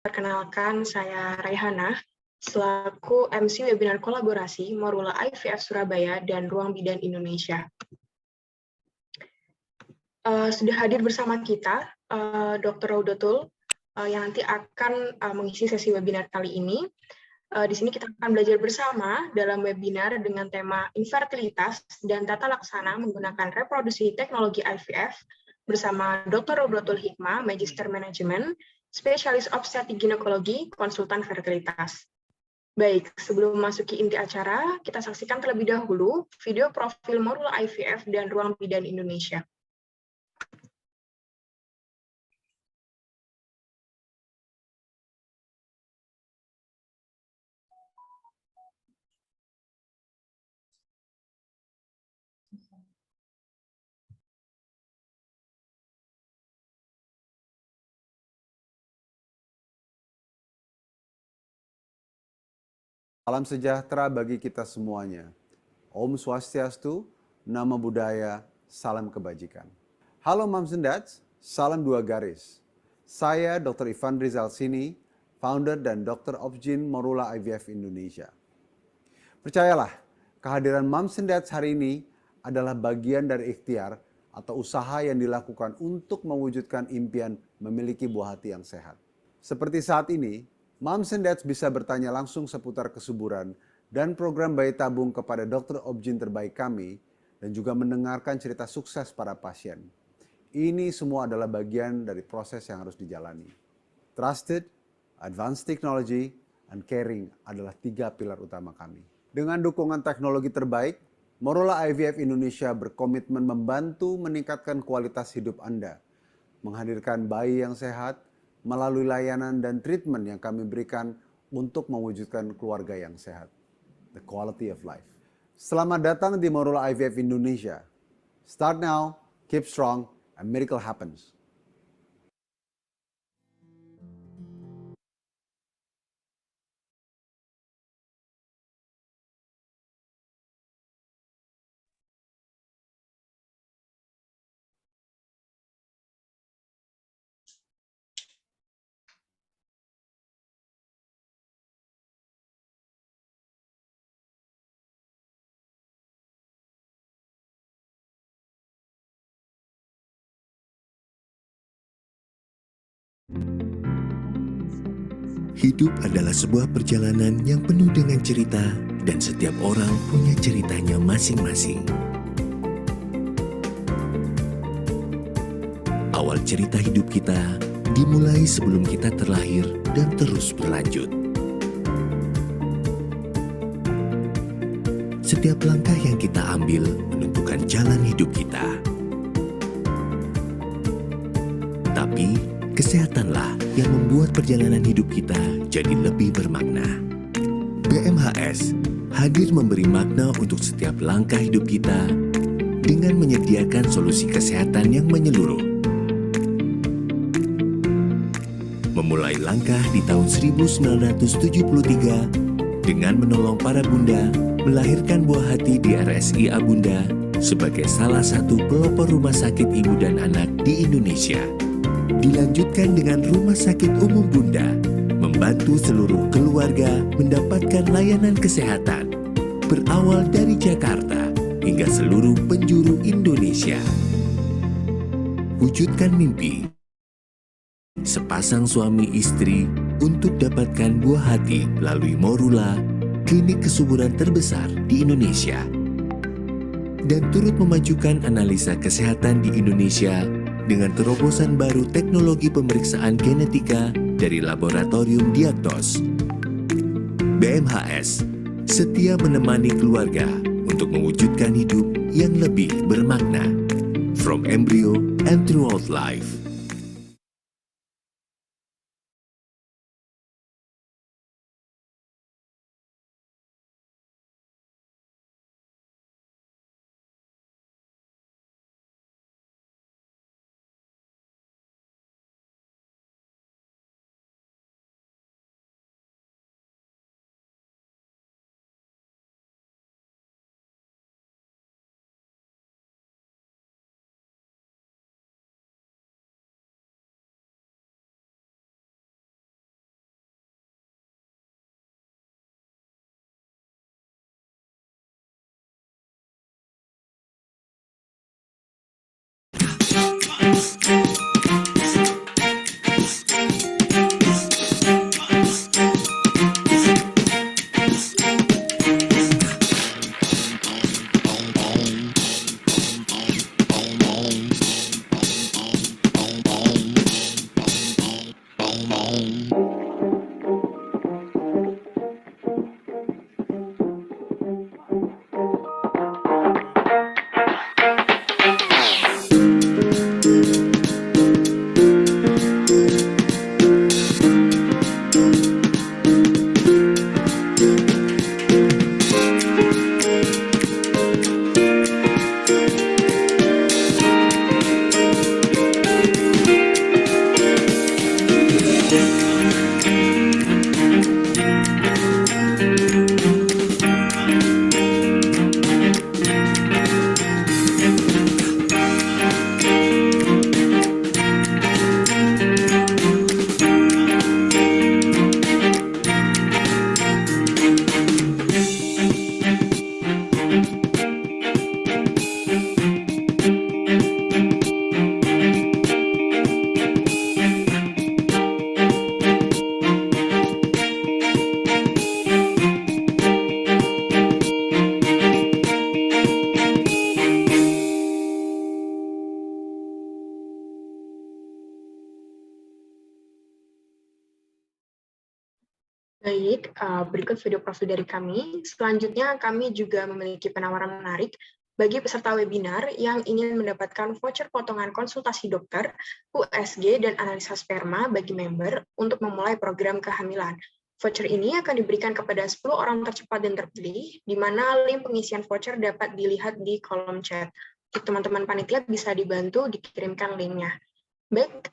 Perkenalkan, saya Raihana, selaku MC webinar kolaborasi Morula IVF Surabaya dan Ruang Bidan Indonesia. Sudah hadir bersama kita Dr. Raudatul yang nanti akan mengisi sesi webinar kali ini. Di sini kita akan belajar bersama dalam webinar dengan tema infertilitas dan tata laksana menggunakan reproduksi teknologi IVF bersama Dr. Raudatul Hikmah, Magister Manajemen, Spesialis Obstetrik Ginekologi, Konsultan Fertilitas. Baik, sebelum memasuki inti acara, kita saksikan terlebih dahulu video profil Morula IVF dan Ruang Bidan Indonesia. Salam sejahtera bagi kita semuanya. Om Swastiastu, Namo Buddhaya, salam kebajikan. Halo Moms and Dads, salam dua garis. Saya Dr. Ivan Rizal Sini, founder dan Dr. Obgyn Morula IVF Indonesia. Percayalah, kehadiran Moms and Dads hari ini adalah bagian dari ikhtiar atau usaha yang dilakukan untuk mewujudkan impian memiliki buah hati yang sehat. Seperti saat ini, Moms and Dads bisa bertanya langsung seputar kesuburan dan program bayi tabung kepada dokter Obgyn terbaik kami dan juga mendengarkan cerita sukses para pasien. Ini semua adalah bagian dari proses yang harus dijalani. Trusted, advanced technology, and caring adalah 3 pilar utama kami. Dengan dukungan teknologi terbaik, Morula IVF Indonesia berkomitmen membantu meningkatkan kualitas hidup Anda, menghadirkan bayi yang sehat, melalui layanan dan treatment yang kami berikan untuk mewujudkan keluarga yang sehat. The quality of life. Selamat datang di Morula IVF Indonesia. Start now, keep strong, and miracle happens. Hidup adalah sebuah perjalanan yang penuh dengan cerita dan setiap orang punya ceritanya masing-masing. Awal cerita hidup kita dimulai sebelum kita terlahir dan terus berlanjut. Setiap langkah yang kita ambil menentukan jalan hidup kita. Tapi kesehatanlah yang membuat perjalanan hidup kita jadi lebih bermakna. BMHS hadir memberi makna untuk setiap langkah hidup kita dengan menyediakan solusi kesehatan yang menyeluruh. Memulai langkah di tahun 1973 dengan menolong para bunda melahirkan buah hati di RSI Abunda sebagai salah satu pelopor rumah sakit ibu dan anak di Indonesia. Dilanjutkan dengan Rumah Sakit Umum Bunda, membantu seluruh keluarga mendapatkan layanan kesehatan, berawal dari Jakarta hingga seluruh penjuru Indonesia. Wujudkan mimpi sepasang suami istri untuk dapatkan buah hati melalui Morula, klinik kesuburan terbesar di Indonesia, dan turut memajukan analisa kesehatan di Indonesia dengan terobosan baru teknologi pemeriksaan genetika dari Laboratorium Diagnos. BMHS setia menemani keluarga untuk mewujudkan hidup yang lebih bermakna. From embryo and throughout life. Baik, berikut video profil dari kami. Selanjutnya, kami juga memiliki penawaran menarik bagi peserta webinar yang ingin mendapatkan voucher potongan konsultasi dokter, USG, dan analisa sperma bagi member untuk memulai program kehamilan. Voucher ini akan diberikan kepada 10 orang tercepat dan terpilih, di mana link pengisian voucher dapat dilihat di kolom chat. Teman-teman panitia bisa dibantu dikirimkan linknya. Baik,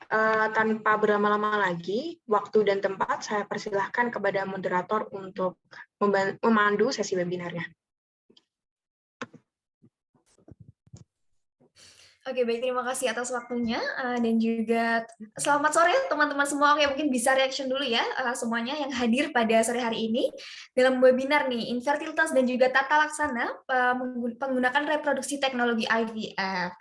tanpa berlama-lama lagi, waktu dan tempat saya persilahkan kepada moderator untuk memandu sesi webinarnya. Oke, baik, terima kasih atas waktunya dan juga selamat sore teman-teman semua. Oke, mungkin bisa reaction dulu ya semuanya yang hadir pada sore hari ini dalam webinar nih, infertilitas dan juga tata laksana menggunakan reproduksi teknologi IVF.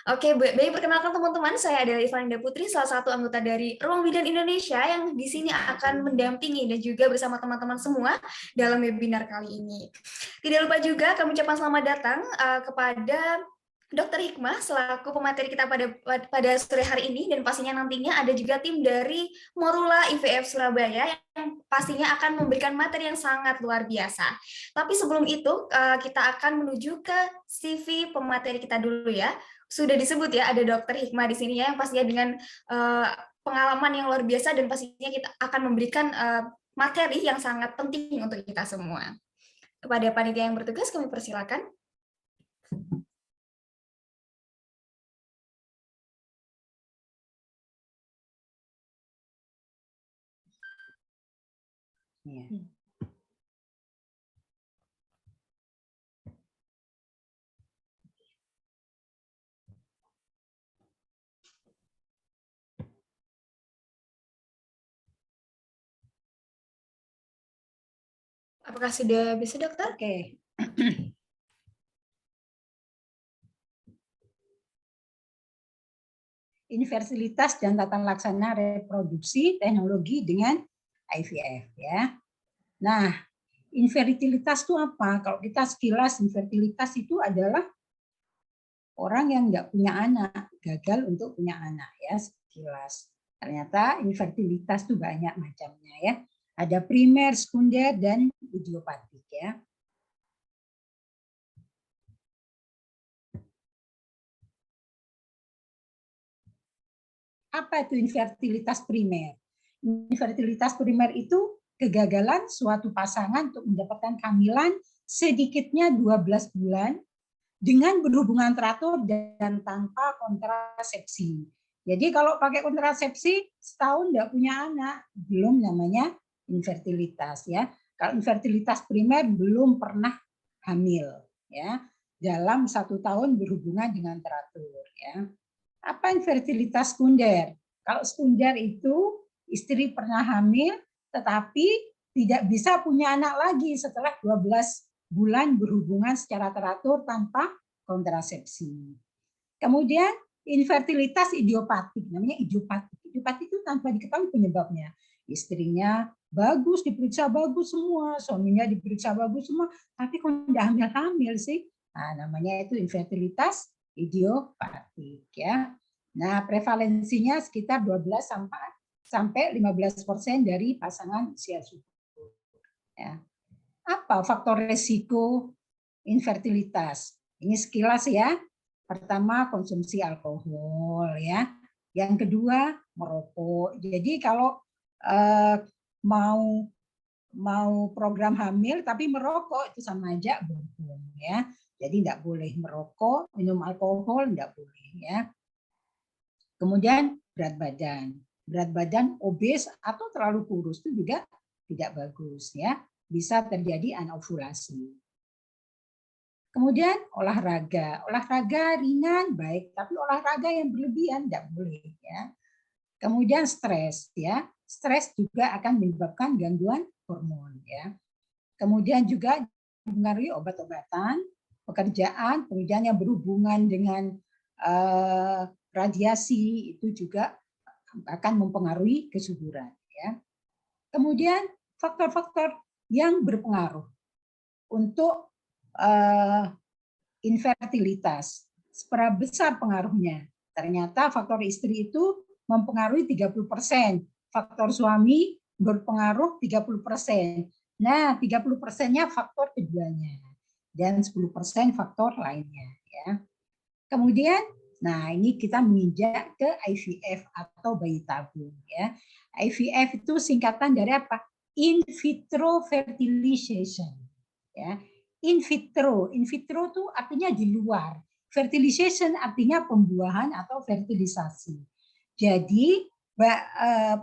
Oke, baik, perkenalkan teman-teman, saya adalah Ivaninda Putri, salah satu anggota dari Ruang Bidan Indonesia yang di sini akan mendampingi dan juga bersama teman-teman semua dalam webinar kali ini. Tidak lupa juga kami ucapkan selamat datang kepada Dr. Hikmah selaku pemateri kita pada sore hari ini, dan pastinya nantinya ada juga tim dari Morula IVF Surabaya yang pastinya akan memberikan materi yang sangat luar biasa. Tapi sebelum itu kita akan menuju ke CV pemateri kita dulu ya. Sudah disebut ya, ada Dr. Hikmah di sini ya, yang pastinya dengan pengalaman yang luar biasa dan pastinya kita akan memberikan materi yang sangat penting untuk kita semua. Kepada panitia yang bertugas kami persilakan. Ya. Apakah sudah bisa, Dokter? Oke. Infertilitas dan tata laksana reproduksi teknologi dengan IVF ya. Nah, infertilitas itu apa? Kalau kita sekilas, infertilitas itu adalah orang yang nggak punya anak, gagal untuk punya anak ya, sekilas. Ternyata infertilitas itu banyak macamnya ya. Ada primer, sekunder, dan idiopatik ya. Apa itu infertilitas primer? Infertilitas primer itu kegagalan suatu pasangan untuk mendapatkan kehamilan sedikitnya 12 bulan dengan berhubungan teratur dan tanpa kontrasepsi. Jadi kalau pakai kontrasepsi setahun tidak punya anak, belum namanya infertilitas ya. Kalau infertilitas primer belum pernah hamil ya, dalam 1 tahun berhubungan dengan teratur ya. Apa infertilitas sekunder? Kalau sekunder itu istri pernah hamil tetapi tidak bisa punya anak lagi setelah 12 bulan berhubungan secara teratur tanpa kontrasepsi. Kemudian infertilitas idiopatik, namanya idiopatik. Idiopatik itu tanpa diketahui penyebabnya. Istrinya bagus, diperiksa bagus semua, suaminya diperiksa bagus semua, tapi kok tidak hamil-hamil sih? Nah, namanya itu infertilitas idiopatik ya. Nah, prevalensinya sekitar 12 sampai 15% dari pasangan usia subur. Ya. Apa faktor resiko infertilitas? Ini sekilas ya. Pertama, konsumsi alkohol ya. Yang kedua, merokok. Jadi kalau mau program hamil tapi merokok itu sama aja bohong ya. Jadi tidak boleh merokok, minum alkohol tidak boleh ya. Kemudian berat badan obes atau terlalu kurus itu juga tidak bagus ya, bisa terjadi anovulasi. Kemudian olahraga ringan baik, tapi olahraga yang berlebihan tidak boleh ya. Kemudian stres ya, stres juga akan menyebabkan gangguan hormon ya. Kemudian juga mempengaruhi obat-obatan, pekerjaan, kemudian yang berhubungan dengan radiasi itu juga akan mempengaruhi kesuburan ya. Kemudian faktor-faktor yang berpengaruh untuk infertilitas, seberapa besar pengaruhnya? Ternyata faktor istri itu mempengaruhi 30%, faktor suami berpengaruh 30%. Nah, 30%-nya faktor keduanya dan 10% faktor lainnya ya. Kemudian nah ini kita menginjak ke IVF atau bayi tabung ya. IVF itu singkatan dari apa? In vitro fertilization ya. In vitro itu artinya di luar. Fertilization artinya pembuahan atau fertilisasi. Jadi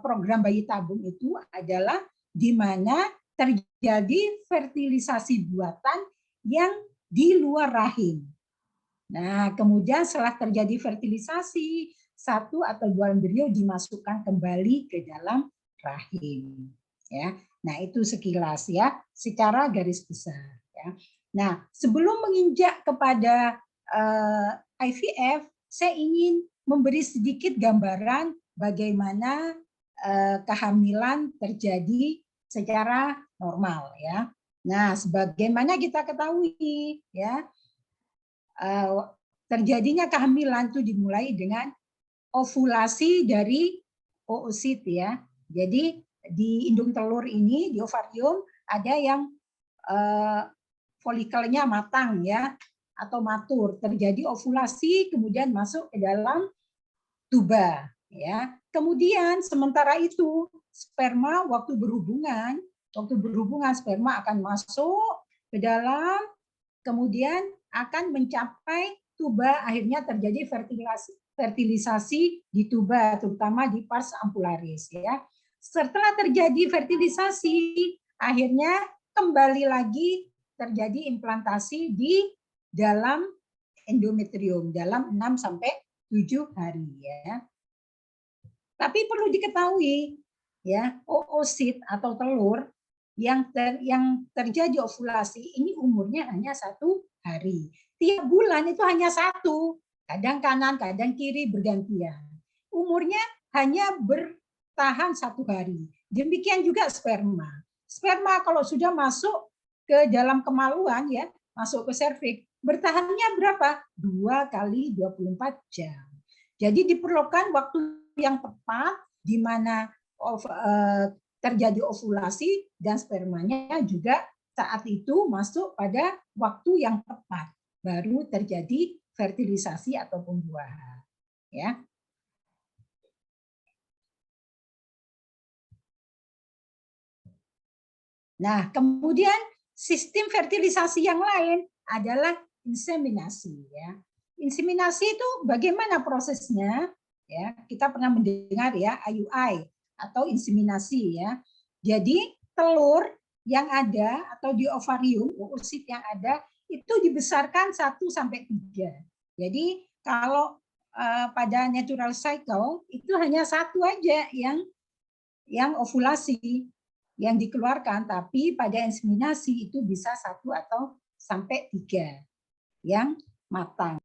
program bayi tabung itu adalah di mana terjadi fertilisasi buatan yang di luar rahim. Nah, kemudian setelah terjadi fertilisasi, 1 atau 2 embrio dimasukkan kembali ke dalam rahim. Ya, nah itu sekilas ya, secara garis besar. Ya. Nah, sebelum menginjak kepada IVF, saya ingin memberi sedikit gambaran bagaimana kehamilan terjadi secara normal ya. Nah, sebagaimana kita ketahui ya, terjadinya kehamilan itu dimulai dengan ovulasi dari oosit ya. Jadi di indung telur ini, di ovarium ada yang folikelnya matang ya atau matur, terjadi ovulasi kemudian masuk ke dalam tuba ya. Kemudian sementara itu sperma waktu berhubungan sperma akan masuk ke dalam, kemudian akan mencapai tuba, akhirnya terjadi fertilisasi di tuba, terutama di pars ampularis ya. Setelah terjadi fertilisasi, akhirnya kembali lagi terjadi implantasi di dalam endometrium dalam 6 sampai 7 hari ya. Tapi perlu diketahui ya, oosit atau telur yang terjadi ovulasi ini umurnya hanya 1 hari. Tiap bulan itu hanya 1, kadang kanan, kadang kiri bergantian. Umurnya hanya bertahan 1 hari. Demikian juga sperma. Sperma kalau sudah masuk ke dalam kemaluan ya, masuk ke serviks, bertahannya berapa? 2 kali 24 jam. Jadi diperlukan waktu yang tepat di mana terjadi ovulasi dan spermanya juga saat itu masuk pada waktu yang tepat, baru terjadi fertilisasi atau pembuahan. Ya. Nah, kemudian sistem fertilisasi yang lain adalah inseminasi ya. Inseminasi itu bagaimana prosesnya? Ya, kita pernah mendengar ya IUI atau inseminasi ya. Jadi telur yang ada atau di ovarium, oosit yang ada itu dibesarkan 1 sampai 3. Jadi kalau pada natural cycle itu hanya 1 aja yang ovulasi yang dikeluarkan, tapi pada inseminasi itu bisa 1 atau sampai 3 yang matang.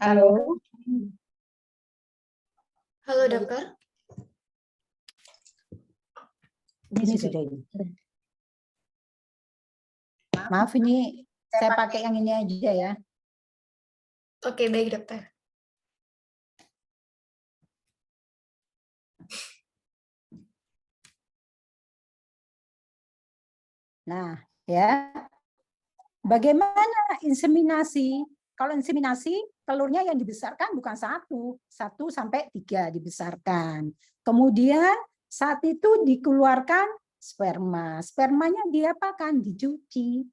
Halo. Halo dokter. Ini sudah ini. Maaf ini saya pakai yang ini aja ya. Oke, baik dokter. Nah, ya. Bagaimana inseminasi? Kalau inseminasi, telurnya yang dibesarkan bukan 1 sampai 3 dibesarkan. Kemudian saat itu dikeluarkan sperma. Spermanya diapakan? Dicuci.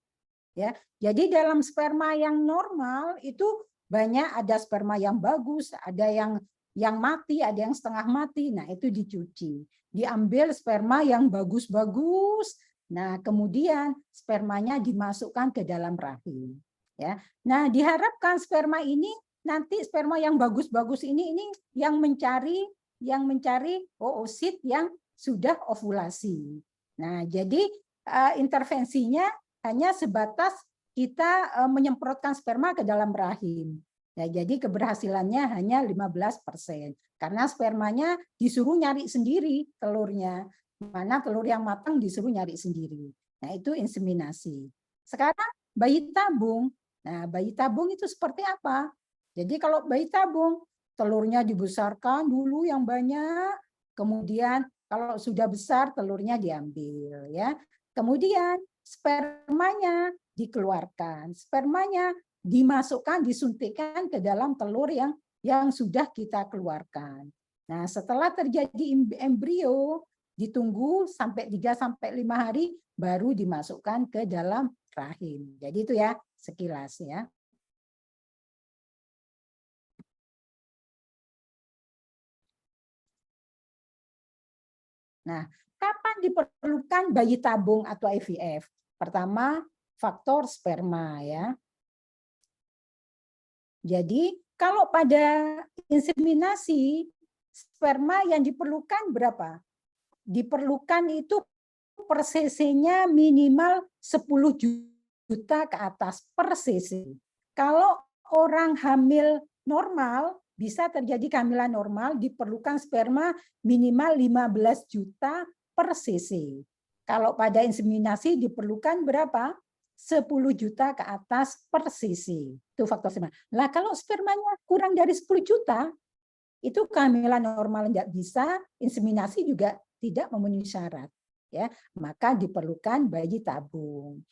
Ya. Jadi dalam sperma yang normal itu banyak, ada sperma yang bagus, ada yang yang mati, ada yang setengah mati. Nah, itu dicuci. Diambil sperma yang bagus-bagus. Nah, kemudian spermanya dimasukkan ke dalam rahim. Ya. Nah, diharapkan sperma ini nanti sperma yang bagus-bagus ini yang mencari oosit yang sudah ovulasi. Nah, jadi intervensinya hanya sebatas kita menyemprotkan sperma ke dalam rahim. Ya, jadi keberhasilannya hanya 15%. Karena spermanya disuruh nyari sendiri telurnya. Mana telur yang matang disuruh nyari sendiri. Nah, itu inseminasi. Sekarang bayi tabung. Nah, bayi tabung itu seperti apa? Jadi kalau bayi tabung, telurnya dibesarkan dulu yang banyak, kemudian kalau sudah besar telurnya diambil, ya. Kemudian spermanya dikeluarkan, spermanya dimasukkan, disuntikkan ke dalam telur yang sudah kita keluarkan. Nah, setelah terjadi embrio, ditunggu sampai 3-5 hari baru dimasukkan ke dalam rahim. Jadi itu ya sekilas ya. Nah, kapan diperlukan bayi tabung atau IVF? Pertama, faktor sperma ya. Jadi, kalau pada inseminasi, sperma yang diperlukan berapa? Diperlukan itu per cc-nya minimal 10 juta ke atas per cc. Kalau orang hamil normal, bisa terjadi kehamilan normal, diperlukan sperma minimal 15 juta per cc. Kalau pada inseminasi diperlukan berapa? 10 juta ke atas per cc. Itu faktor sperma. Nah, kalau spermanya kurang dari 10 juta, itu kehamilan normal tidak bisa, inseminasi juga tidak memenuhi syarat. Ya, maka diperlukan bayi tabung.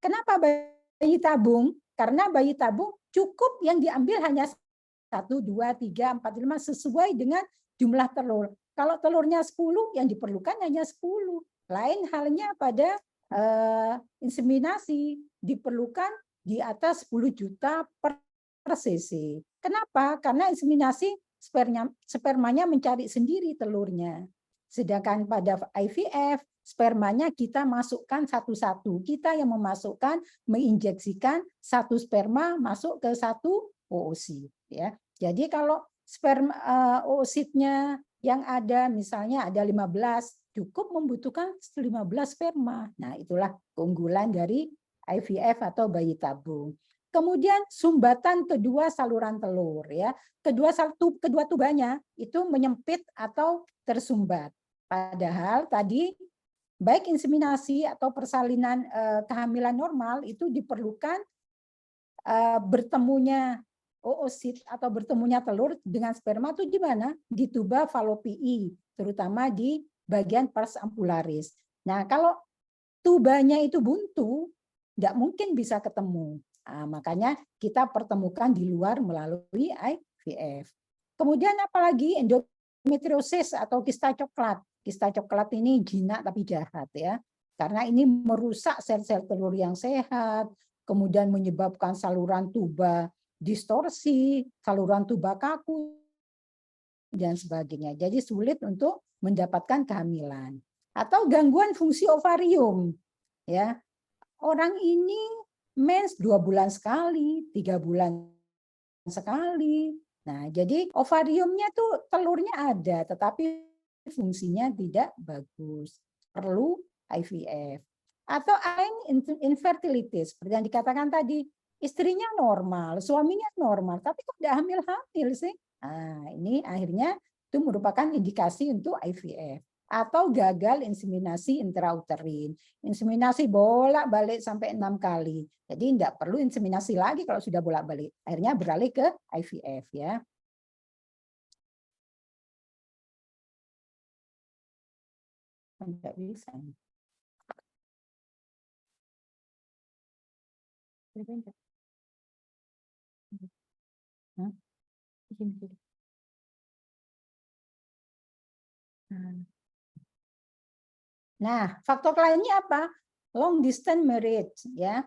Kenapa bayi tabung? Karena bayi tabung cukup yang diambil hanya 1, 2, 3, 4, 5 sesuai dengan jumlah telur. Kalau telurnya 10, yang diperlukan hanya 10. Lain halnya pada inseminasi, diperlukan di atas 10 juta per cc. Kenapa? Karena inseminasi spermanya mencari sendiri telurnya. Sedangkan pada IVF, spermanya kita masukkan satu-satu. Kita yang memasukkan, menginjeksikan satu sperma masuk ke satu oosit. Ya. Jadi kalau sperma oositnya yang ada misalnya ada 15, cukup membutuhkan 15 sperma. Nah, itulah keunggulan dari IVF atau bayi tabung. Kemudian sumbatan kedua saluran telur ya. Kedua tubanya itu menyempit atau tersumbat. Padahal tadi baik inseminasi atau persalinan kehamilan normal itu diperlukan bertemunya oosit atau bertemunya telur dengan sperma itu di mana? Di tuba falopii, terutama di bagian pars ampularis. Nah, kalau tubanya itu buntu, tidak mungkin bisa ketemu. Nah, makanya kita pertemukan di luar melalui IVF. Kemudian apalagi endometriosis atau kista coklat. Kista coklat ini jinak tapi jahat ya. Karena ini merusak sel-sel telur yang sehat, kemudian menyebabkan saluran tuba distorsi, saluran tuba kaku, dan sebagainya. Jadi sulit untuk mendapatkan kehamilan. Atau gangguan fungsi ovarium. Ya, orang ini mens 2 bulan sekali, 3 bulan sekali. Nah, jadi ovariumnya tuh telurnya ada, tetapi fungsinya tidak bagus. Perlu IVF. Atau infertilitis, seperti yang dikatakan tadi, istrinya normal, suaminya normal, tapi kok tidak hamil-hamil sih? Nah, ini akhirnya itu merupakan indikasi untuk IVF. Atau gagal inseminasi intrauterin. Inseminasi bolak-balik sampai 6 kali. Jadi tidak perlu inseminasi lagi kalau sudah bolak-balik. Akhirnya beralih ke IVF ya. Tidak bisa. Nah, faktor lainnya apa? Long distance marriage ya.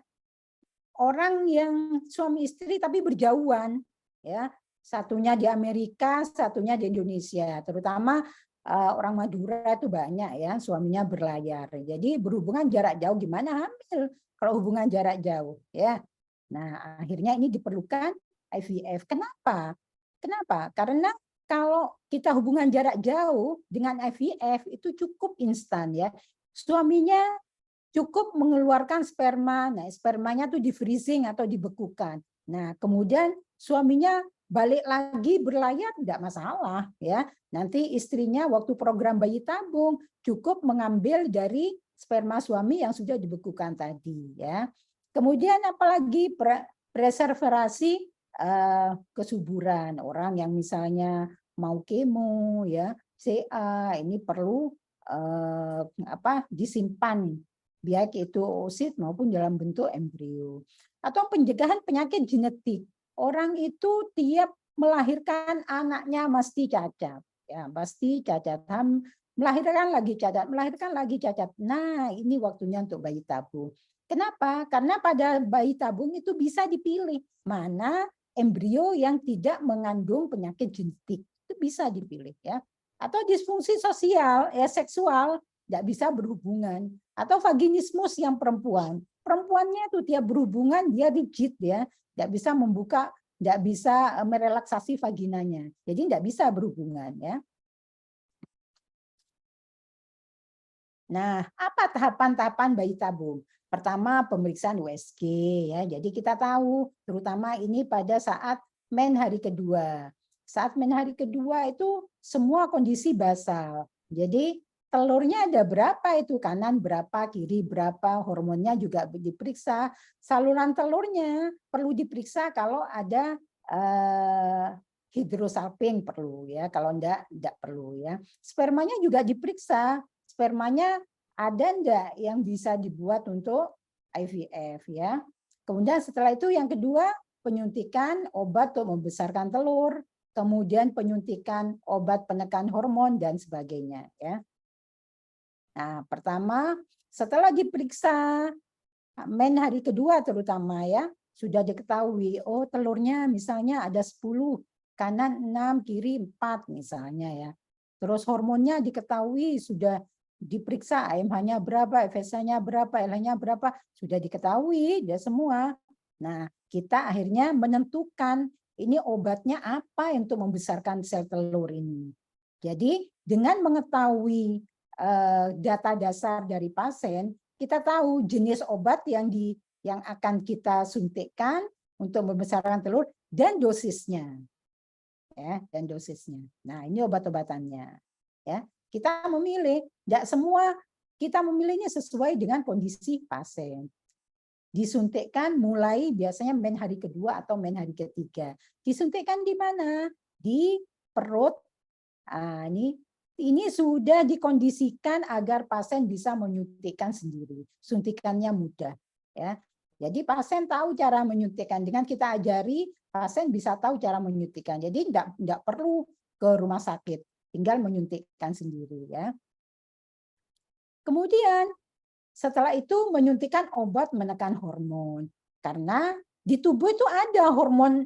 Orang yang suami istri tapi berjauhan ya. Satunya di Amerika, satunya di Indonesia. Terutama orang Madura itu banyak ya, suaminya berlayar. Jadi berhubungan jarak jauh gimana hamil kalau hubungan jarak jauh ya. Nah, akhirnya ini diperlukan IVF. Kenapa? Kenapa? Karena kalau kita hubungan jarak jauh dengan IVF itu cukup instan ya. Suaminya cukup mengeluarkan sperma. Nah, spermanya tuh di freezing atau dibekukan. Nah, kemudian suaminya balik lagi berlayar tidak masalah ya. Nanti istrinya waktu program bayi tabung cukup mengambil dari sperma suami yang sudah dibekukan tadi ya. Kemudian apalagi preservasi kesuburan orang yang misalnya mau kemo ya, CA ini perlu disimpan baik itu oosit maupun dalam bentuk embrio. Atau pencegahan penyakit genetik. Orang itu tiap melahirkan anaknya mesti cacat, ya pasti cacat. Melahirkan lagi cacat. Nah, ini waktunya untuk bayi tabung. Kenapa? Karena pada bayi tabung itu bisa dipilih mana embrio yang tidak mengandung penyakit genetik. Itu bisa dipilih ya. Atau disfungsi sosial, ya seksual, tidak bisa berhubungan. Atau vaginismus yang perempuan. Perempuannya itu tiap berhubungan dia rigid ya, tidak bisa membuka, tidak bisa merelaksasi vaginanya. Jadi tidak bisa berhubungan ya. Nah, apa tahapan-tahapan bayi tabung? Pertama, pemeriksaan USG ya. Jadi kita tahu terutama ini pada saat men hari kedua. Saat men hari kedua itu semua kondisi basal. Jadi telurnya ada berapa itu, kanan berapa, kiri berapa, hormonnya juga diperiksa. Saluran telurnya perlu diperiksa kalau ada hidrosalping perlu ya, kalau enggak perlu ya. Spermanya juga diperiksa. Spermanya ada enggak yang bisa dibuat untuk IVF ya. Kemudian setelah itu yang kedua, penyuntikan obat untuk membesarkan telur, kemudian penyuntikan obat penekan hormon dan sebagainya ya. Nah, pertama setelah diperiksa men hari kedua terutama ya, sudah diketahui oh telurnya misalnya ada 10, kanan 6, kiri 4 misalnya ya. Terus hormonnya diketahui sudah diperiksa AMH-nya berapa, FSH-nya berapa, LH-nya berapa, sudah diketahui dia semua. Nah, kita akhirnya menentukan ini obatnya apa untuk membesarkan sel telur ini. Jadi dengan mengetahui data dasar dari pasien, kita tahu jenis obat yang akan kita suntikkan untuk membesarkan telur dan dosisnya. Ya, dan dosisnya. Nah, ini obat-obatannya. Ya, kita memilih, tidak semua kita memilihnya sesuai dengan kondisi pasien. Disuntikkan mulai biasanya men hari kedua atau men hari ketiga. Disuntikkan di mana? Di perut. Nah, ini sudah dikondisikan agar pasien bisa menyuntikkan sendiri. Suntikannya mudah. Ya. Jadi pasien tahu cara menyuntikkan. Dengan kita ajari, pasien bisa tahu cara menyuntikkan. Jadi tidak perlu ke rumah sakit. Tinggal menyuntikkan sendiri ya. Kemudian setelah itu menyuntikkan obat menekan hormon karena di tubuh itu ada hormon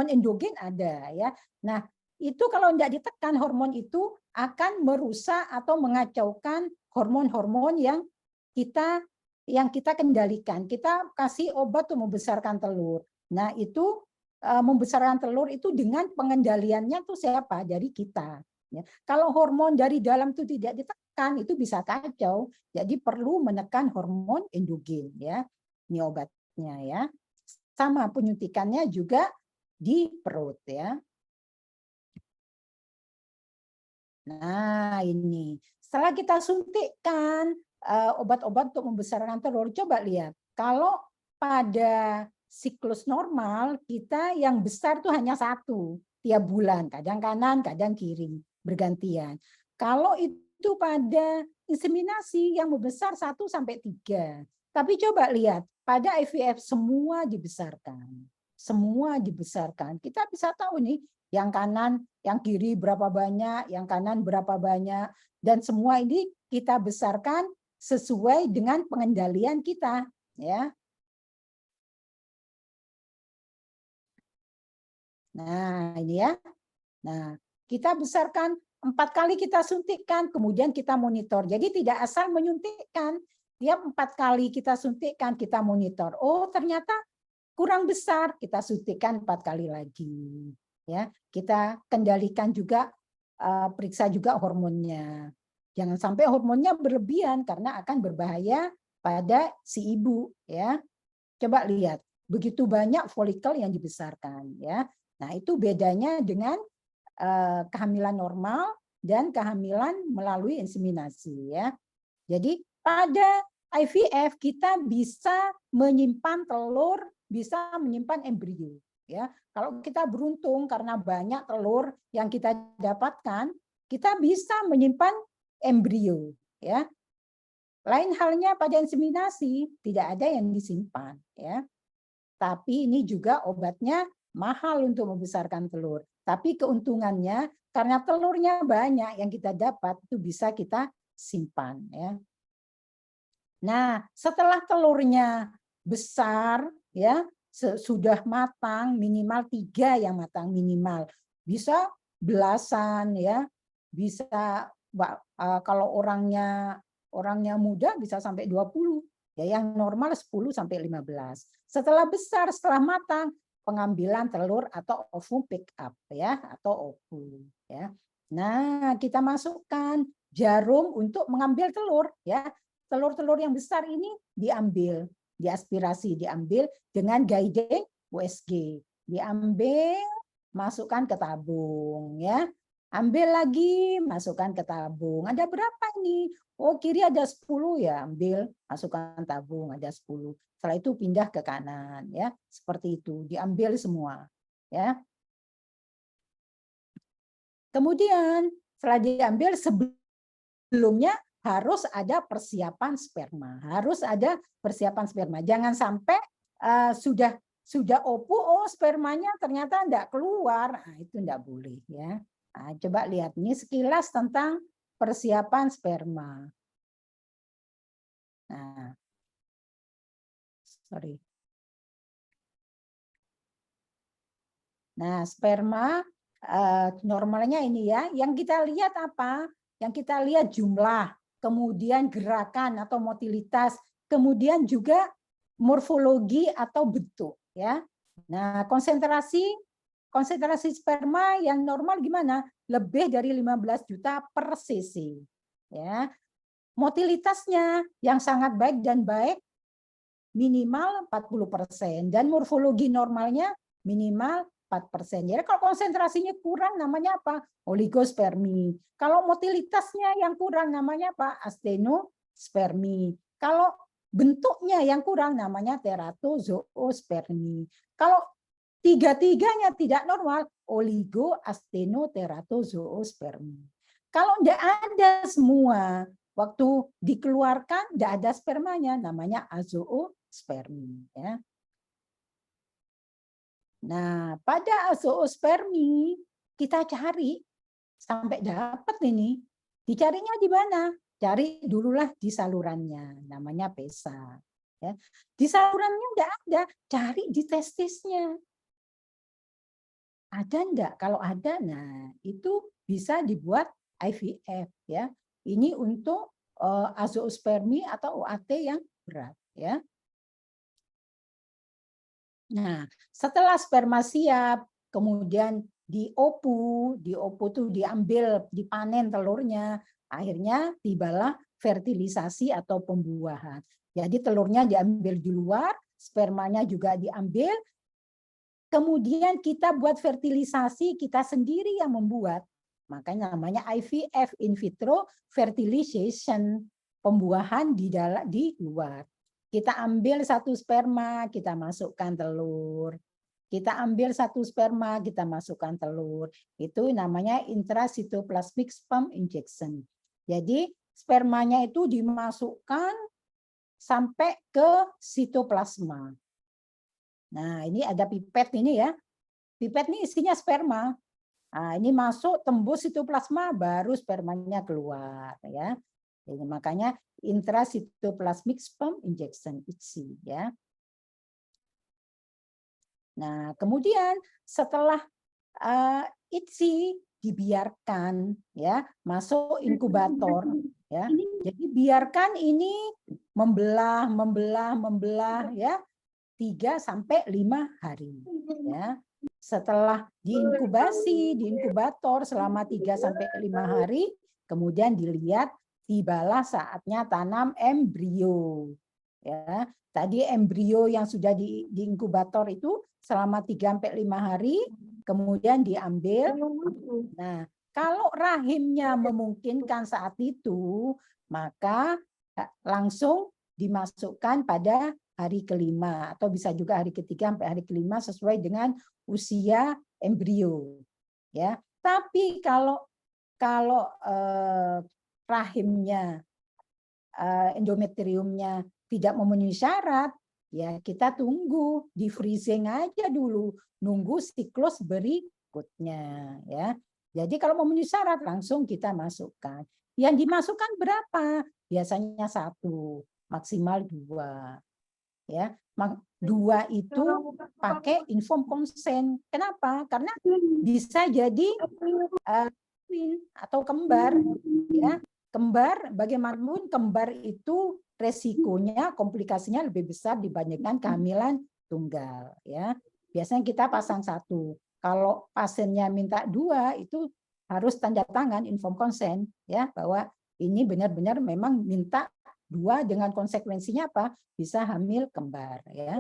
endogen ada ya. Nah, itu kalau tidak ditekan hormon itu akan merusak atau mengacaukan hormon-hormon yang kita kendalikan. Kita kasih obat untuk membesarkan telur. Nah, itu membesarkan telur itu dengan pengendaliannya tuh siapa? Dari kita. Ya. Kalau hormon dari dalam itu tidak ditekan, itu bisa kacau. Jadi perlu menekan hormon endogen ya. Ini obatnya ya. Sama penyuntikannya juga di perut ya. Nah, ini. Setelah kita suntikkan obat-obat untuk membesarkan telur, coba lihat. Kalau pada siklus normal, kita yang besar tuh hanya 1 tiap bulan, kadang kanan, kadang kiri, bergantian. Kalau itu pada inseminasi yang membesar 1 sampai 3. Tapi coba lihat, pada IVF semua dibesarkan. Semua dibesarkan. Kita bisa tahu nih, yang kanan, yang kiri berapa banyak, yang kanan berapa banyak, dan semua ini kita besarkan sesuai dengan pengendalian kita, ya. Nah, ini ya. Nah, kita besarkan 4 kali kita suntikkan, kemudian kita monitor. Jadi tidak asal menyuntikkan. Tiap 4 kali kita suntikkan, kita monitor. Oh, ternyata kurang besar, kita suntikkan 4 kali lagi. Ya, kita kendalikan juga, periksa juga hormonnya. Jangan sampai hormonnya berlebihan karena akan berbahaya pada si ibu. Ya, coba lihat, begitu banyak folikel yang dibesarkan. Ya, nah itu bedanya dengan kehamilan normal dan kehamilan melalui inseminasi. Ya, jadi pada IVF kita bisa menyimpan telur, bisa menyimpan embrio. Ya, kalau kita beruntung karena banyak telur yang kita dapatkan, kita bisa menyimpan embrio. Ya, lain halnya pada inseminasi, tidak ada yang disimpan. Ya, tapi ini juga obatnya mahal untuk membesarkan telur. Tapi keuntungannya karena telurnya banyak yang kita dapat itu bisa kita simpan. Ya. Nah, setelah telurnya besar, ya sudah matang, minimal 3 yang matang minimal, bisa belasan, ya bisa kalau orangnya muda bisa sampai 20, ya yang normal 10 sampai 15. Setelah besar, setelah matang, pengambilan telur atau ovum pick up, ya atau ovum, ya. Nah, kita masukkan jarum untuk mengambil telur, ya. Telur-telur yang besar ini diambil, diaspirasi, diambil dengan guiding USG, diambil, masukkan ke tabung, ya. Ambil lagi, masukkan ke tabung. Ada berapa ini? Oh, kiri ada 10 ya, ambil, masukkan tabung, ada 10. Setelah itu pindah ke kanan, ya. Seperti itu, diambil semua, ya. Kemudian setelah diambil, sebelumnya harus ada persiapan sperma. Harus ada persiapan sperma. Jangan sampai sudah opu, oh spermanya ternyata enggak keluar. Nah, itu enggak boleh, ya. Nah, coba lihat ini sekilas tentang persiapan sperma. Nah, sorry. Nah, sperma normalnya ini ya. Yang kita lihat apa? Yang kita lihat jumlah, kemudian gerakan atau motilitas, kemudian juga morfologi atau bentuk, ya. Nah, konsentrasi sperma yang normal gimana? Lebih dari 15 juta per cc. Ya. Motilitasnya yang sangat baik dan baik minimal 40% dan morfologi normalnya minimal 4%. Jadi kalau konsentrasinya kurang namanya apa? Oligospermi. Kalau motilitasnya yang kurang namanya apa? Astenospermi. Kalau bentuknya yang kurang namanya teratozoospermi. Kalau tiga-tiganya tidak normal, oligoastenoteratozoospermi. Kalau tidak ada semua, waktu dikeluarkan tidak ada spermanya, namanya azoospermi. Ya. Nah, pada azoospermi kita cari sampai dapat ini. Dicarinya di mana? Cari dululah di salurannya, namanya PESA. Ya. Di salurannya tidak ada, cari di testisnya. Ada enggak? Kalau ada, nah itu bisa dibuat IVF, ya. Ini untuk azoospermi atau UAT yang berat, ya. Nah, setelah sperma siap, kemudian diopu tuh diambil, dipanen telurnya, akhirnya tibalah fertilisasi atau pembuahan. Jadi telurnya diambil di luar, spermanya juga diambil, kemudian kita buat fertilisasi, kita sendiri yang membuat. Makanya namanya IVF, in vitro fertilization, pembuahan di luar. Kita ambil satu sperma, kita masukkan telur. Kita ambil satu sperma, kita masukkan telur. Itu namanya intracytoplasmic sperm injection. Jadi spermanya itu dimasukkan sampai ke sitoplasma. Nah, ini ada pipet ini ya. Pipet ini isinya sperma. Nah, ini masuk tembus sitoplasma baru spermanya keluar ya. Jadi, makanya intracytoplasmic sperm injection ICSI ya. Nah, kemudian setelah ITSI dibiarkan ya masuk inkubator ya. Jadi biarkan ini membelah ya 3 sampai 5 hari ya. Setelah diinkubasi di inkubator selama 3 sampai 5 hari, kemudian dilihat tibalah saatnya tanam embrio ya. Tadi embrio yang sudah di inkubator itu selama 3 sampai 5 hari kemudian diambil. Nah, kalau rahimnya memungkinkan saat itu, maka langsung dimasukkan pada hari kelima atau bisa juga hari ketiga sampai hari kelima sesuai dengan usia embrio. Ya, tapi kalau rahimnya endometriumnya tidak memenuhi syarat, ya kita tunggu di freezing aja dulu, nunggu siklus berikutnya ya. Jadi kalau memenuhi syarat langsung kita masukkan. Yang dimasukkan berapa? Biasanya 1, maksimal 2. Ya, 2 itu pakai informed consent. Kenapa? Karena bisa jadi twin atau kembar ya. Kembar, bagaimanapun kembar itu resikonya, komplikasinya lebih besar dibandingkan kehamilan tunggal. Ya, biasanya kita pasang 1. Kalau pasiennya minta 2, itu harus tanda tangan informed consent ya bahwa ini benar-benar memang minta 2 dengan konsekuensinya apa? Bisa hamil kembar ya.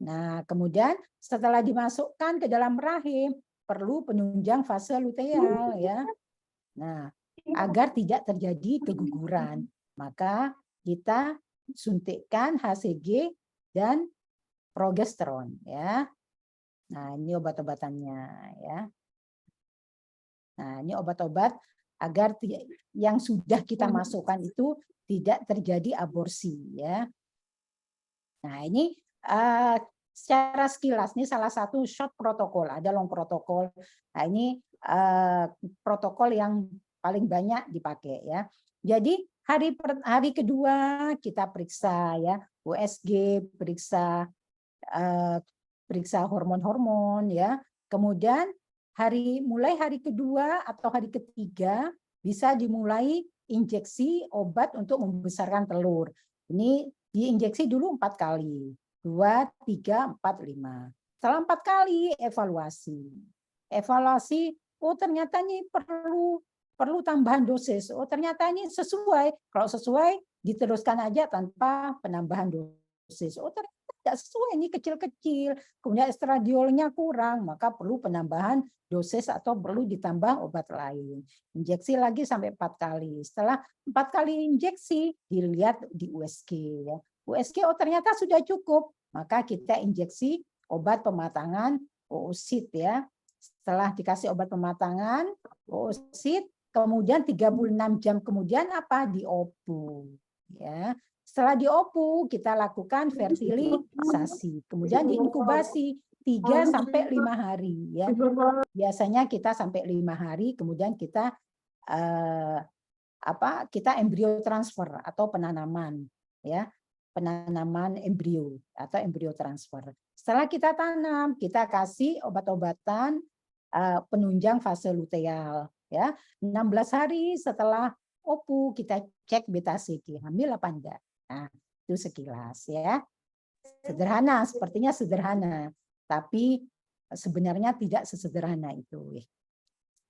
Nah, kemudian setelah dimasukkan ke dalam rahim perlu penunjang fase luteal ya. Nah, agar tidak terjadi keguguran, maka kita suntikkan HCG dan progesteron ya. Nah, ini obat-obatannya ya. Nah, ini obat-obat agar yang sudah kita masukkan itu tidak terjadi aborsi ya. Nah, ini secara sekilas ini salah satu short protokol, ada long protokol. Nah, ini protokol yang paling banyak dipakai ya. Jadi hari kedua kita periksa ya USG, periksa hormon-hormon ya. Kemudian mulai hari kedua atau hari ketiga bisa dimulai injeksi obat untuk membesarkan telur. Ini diinjeksi dulu 4 kali. 2, 3, 4, 5. Setelah 4 kali evaluasi. Oh ternyata ini perlu tambahan dosis. Oh ternyata ini sesuai. Kalau sesuai diteruskan aja tanpa penambahan dosis. Oh ternyata tidak sesuai, ini kecil-kecil. Kemudian estradiolnya kurang, maka perlu penambahan dosis atau perlu ditambah obat lain. Injeksi lagi sampai 4 kali. Setelah 4 kali injeksi dilihat di USG ya. USG oh ternyata sudah cukup, maka kita injeksi obat pematangan oosit ya. Setelah dikasih obat pematangan oosit, kemudian 36 jam kemudian apa? Diopu ya. Setelah diopu kita lakukan fertilisasi, kemudian diinkubasi 3 sampai 5 hari ya. Biasanya kita sampai 5 hari kemudian kita kita embrio transfer atau penanaman ya. Penanaman embrio atau embrio transfer. Setelah kita tanam, kita kasih obat-obatan penunjang fase luteal ya. 16 hari setelah OPU kita cek beta CG hamil apa enggak. Nah, itu sekilas ya. Sederhana, sepertinya sederhana, tapi sebenarnya tidak sesederhana itu.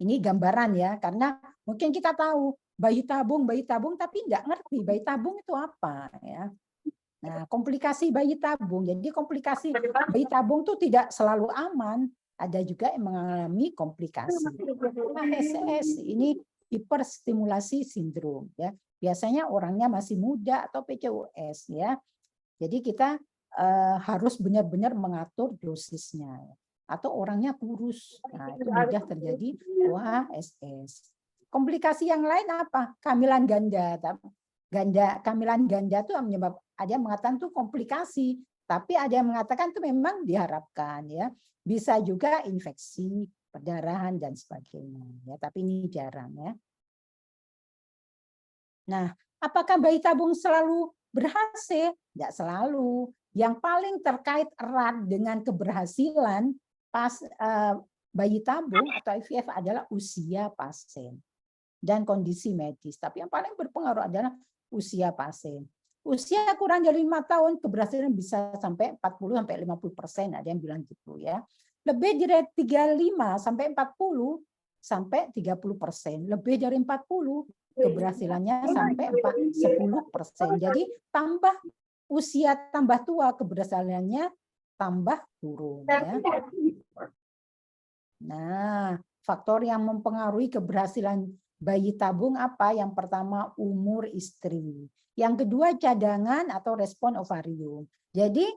Ini gambaran ya, karena mungkin kita tahu bayi tabung tapi enggak ngerti bayi tabung itu apa ya. Nah, komplikasi bayi tabung. Jadi komplikasi bayi tabung itu tidak selalu aman, ada juga yang mengalami komplikasi. HSS ini hiperstimulasi sindrom ya. Biasanya orangnya masih muda atau PCOS ya. Jadi kita harus benar-benar mengatur dosisnya. Atau orangnya kurus. Nah, itu mudah terjadi OHSS. Komplikasi yang lain apa? Kehamilan ganda. Kehamilan ganda itu menyebab ada yang mengatakan itu komplikasi, tapi ada yang mengatakan itu memang diharapkan ya. Bisa juga infeksi, perdarahan dan sebagainya ya, tapi ini jarang ya. Nah, apakah bayi tabung selalu berhasil? Tidak selalu. Yang paling terkait erat dengan keberhasilan bayi tabung atau IVF adalah usia pasien dan kondisi medis. Tapi yang paling berpengaruh adalah usia pasien. Usia kurang dari 5 tahun keberhasilan bisa sampai 40-50%, ada yang bilang gitu ya. Lebih dari 35 sampai 40 sampai 30%. Lebih dari 40 keberhasilannya sampai 10%. Jadi tambah usia tambah tua keberhasilannya tambah turun ya. Nah, faktor yang mempengaruhi keberhasilan bayi tabung apa? Yang pertama umur istri. Yang kedua cadangan atau respon ovarium. Jadi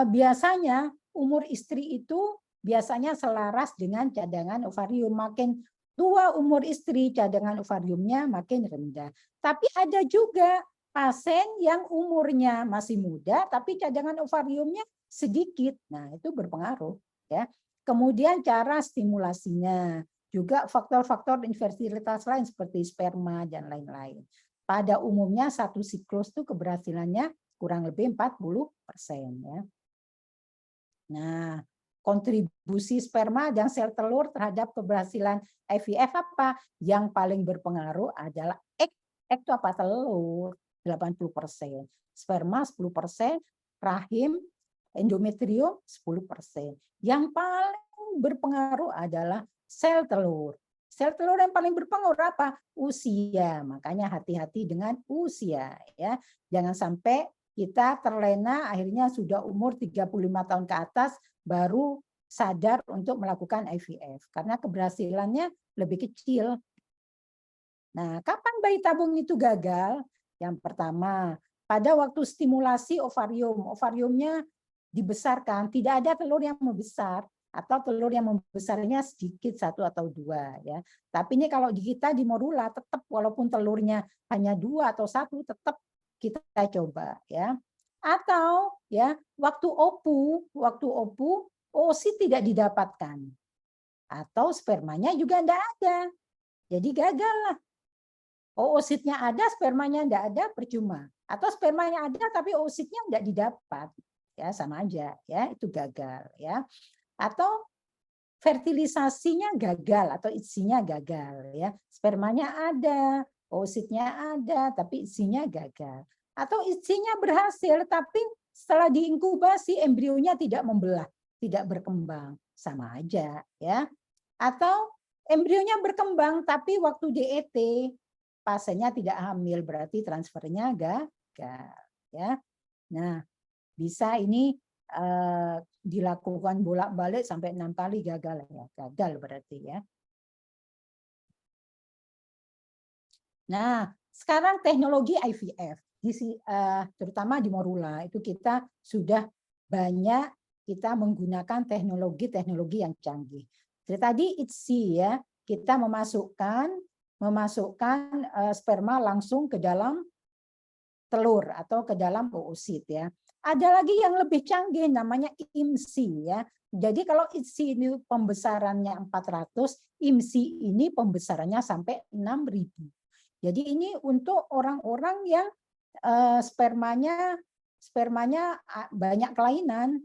biasanya umur istri itu biasanya selaras dengan cadangan ovarium. Makin tua umur istri, cadangan ovariumnya makin rendah. Tapi ada juga pasien yang umurnya masih muda tapi cadangan ovariumnya sedikit. Nah, itu berpengaruh ya. Kemudian cara stimulasinya, juga faktor-faktor infertilitas lain seperti sperma dan lain-lain. Pada umumnya satu siklus itu keberhasilannya kurang lebih 40% ya. Nah, kontribusi sperma dan sel telur terhadap keberhasilan IVF apa? Yang paling berpengaruh adalah itu apa? Telur 80%, sperma 10%, rahim endometrium 10%. Yang paling berpengaruh adalah sel telur. Sel telur yang paling berpengaruh apa? Usia. Makanya hati-hati dengan usia ya. Jangan sampai kita terlena akhirnya sudah umur 35 tahun ke atas baru sadar untuk melakukan IVF karena keberhasilannya lebih kecil. Nah, kapan bayi tabung itu gagal? Yang pertama, pada waktu stimulasi ovarium. Ovariumnya dibesarkan, tidak ada telur yang membesar atau telur yang membesarnya sedikit 1 atau 2 ya. Tapi ini kalau di kita di morula tetap walaupun telurnya hanya 2 atau 1 tetap kita coba ya. Atau ya waktu OPU oosit tidak didapatkan. Atau spermanya juga tidak ada. Jadi gagal lah. Oositnya ada, spermanya tidak ada, percuma. Atau spermanya ada tapi oositnya tidak didapat. Ya sama aja ya, itu gagal ya. Atau fertilisasinya gagal atau isinya gagal ya. Spermanya ada, oositnya ada tapi isinya gagal. Atau isinya berhasil tapi setelah diinkubasi embrionya tidak membelah, tidak berkembang, sama aja ya. Atau embrionya berkembang tapi waktu DET pasiennya tidak hamil, berarti transfernya gagal ya. Nah, bisa ini dilakukan bolak-balik sampai 6 kali gagal ya, gagal berarti ya. Nah, sekarang teknologi IVF, terutama di morula itu kita sudah banyak kita menggunakan teknologi yang canggih. Jadi tadi ITSI ya, kita memasukkan sperma langsung ke dalam telur atau ke dalam oosit ya. Ada lagi yang lebih canggih namanya IMSI ya. Jadi kalau IMSI ini pembesarannya 400, IMSI ini pembesarannya sampai 6.000. Jadi ini untuk orang-orang yang spermanya banyak kelainan.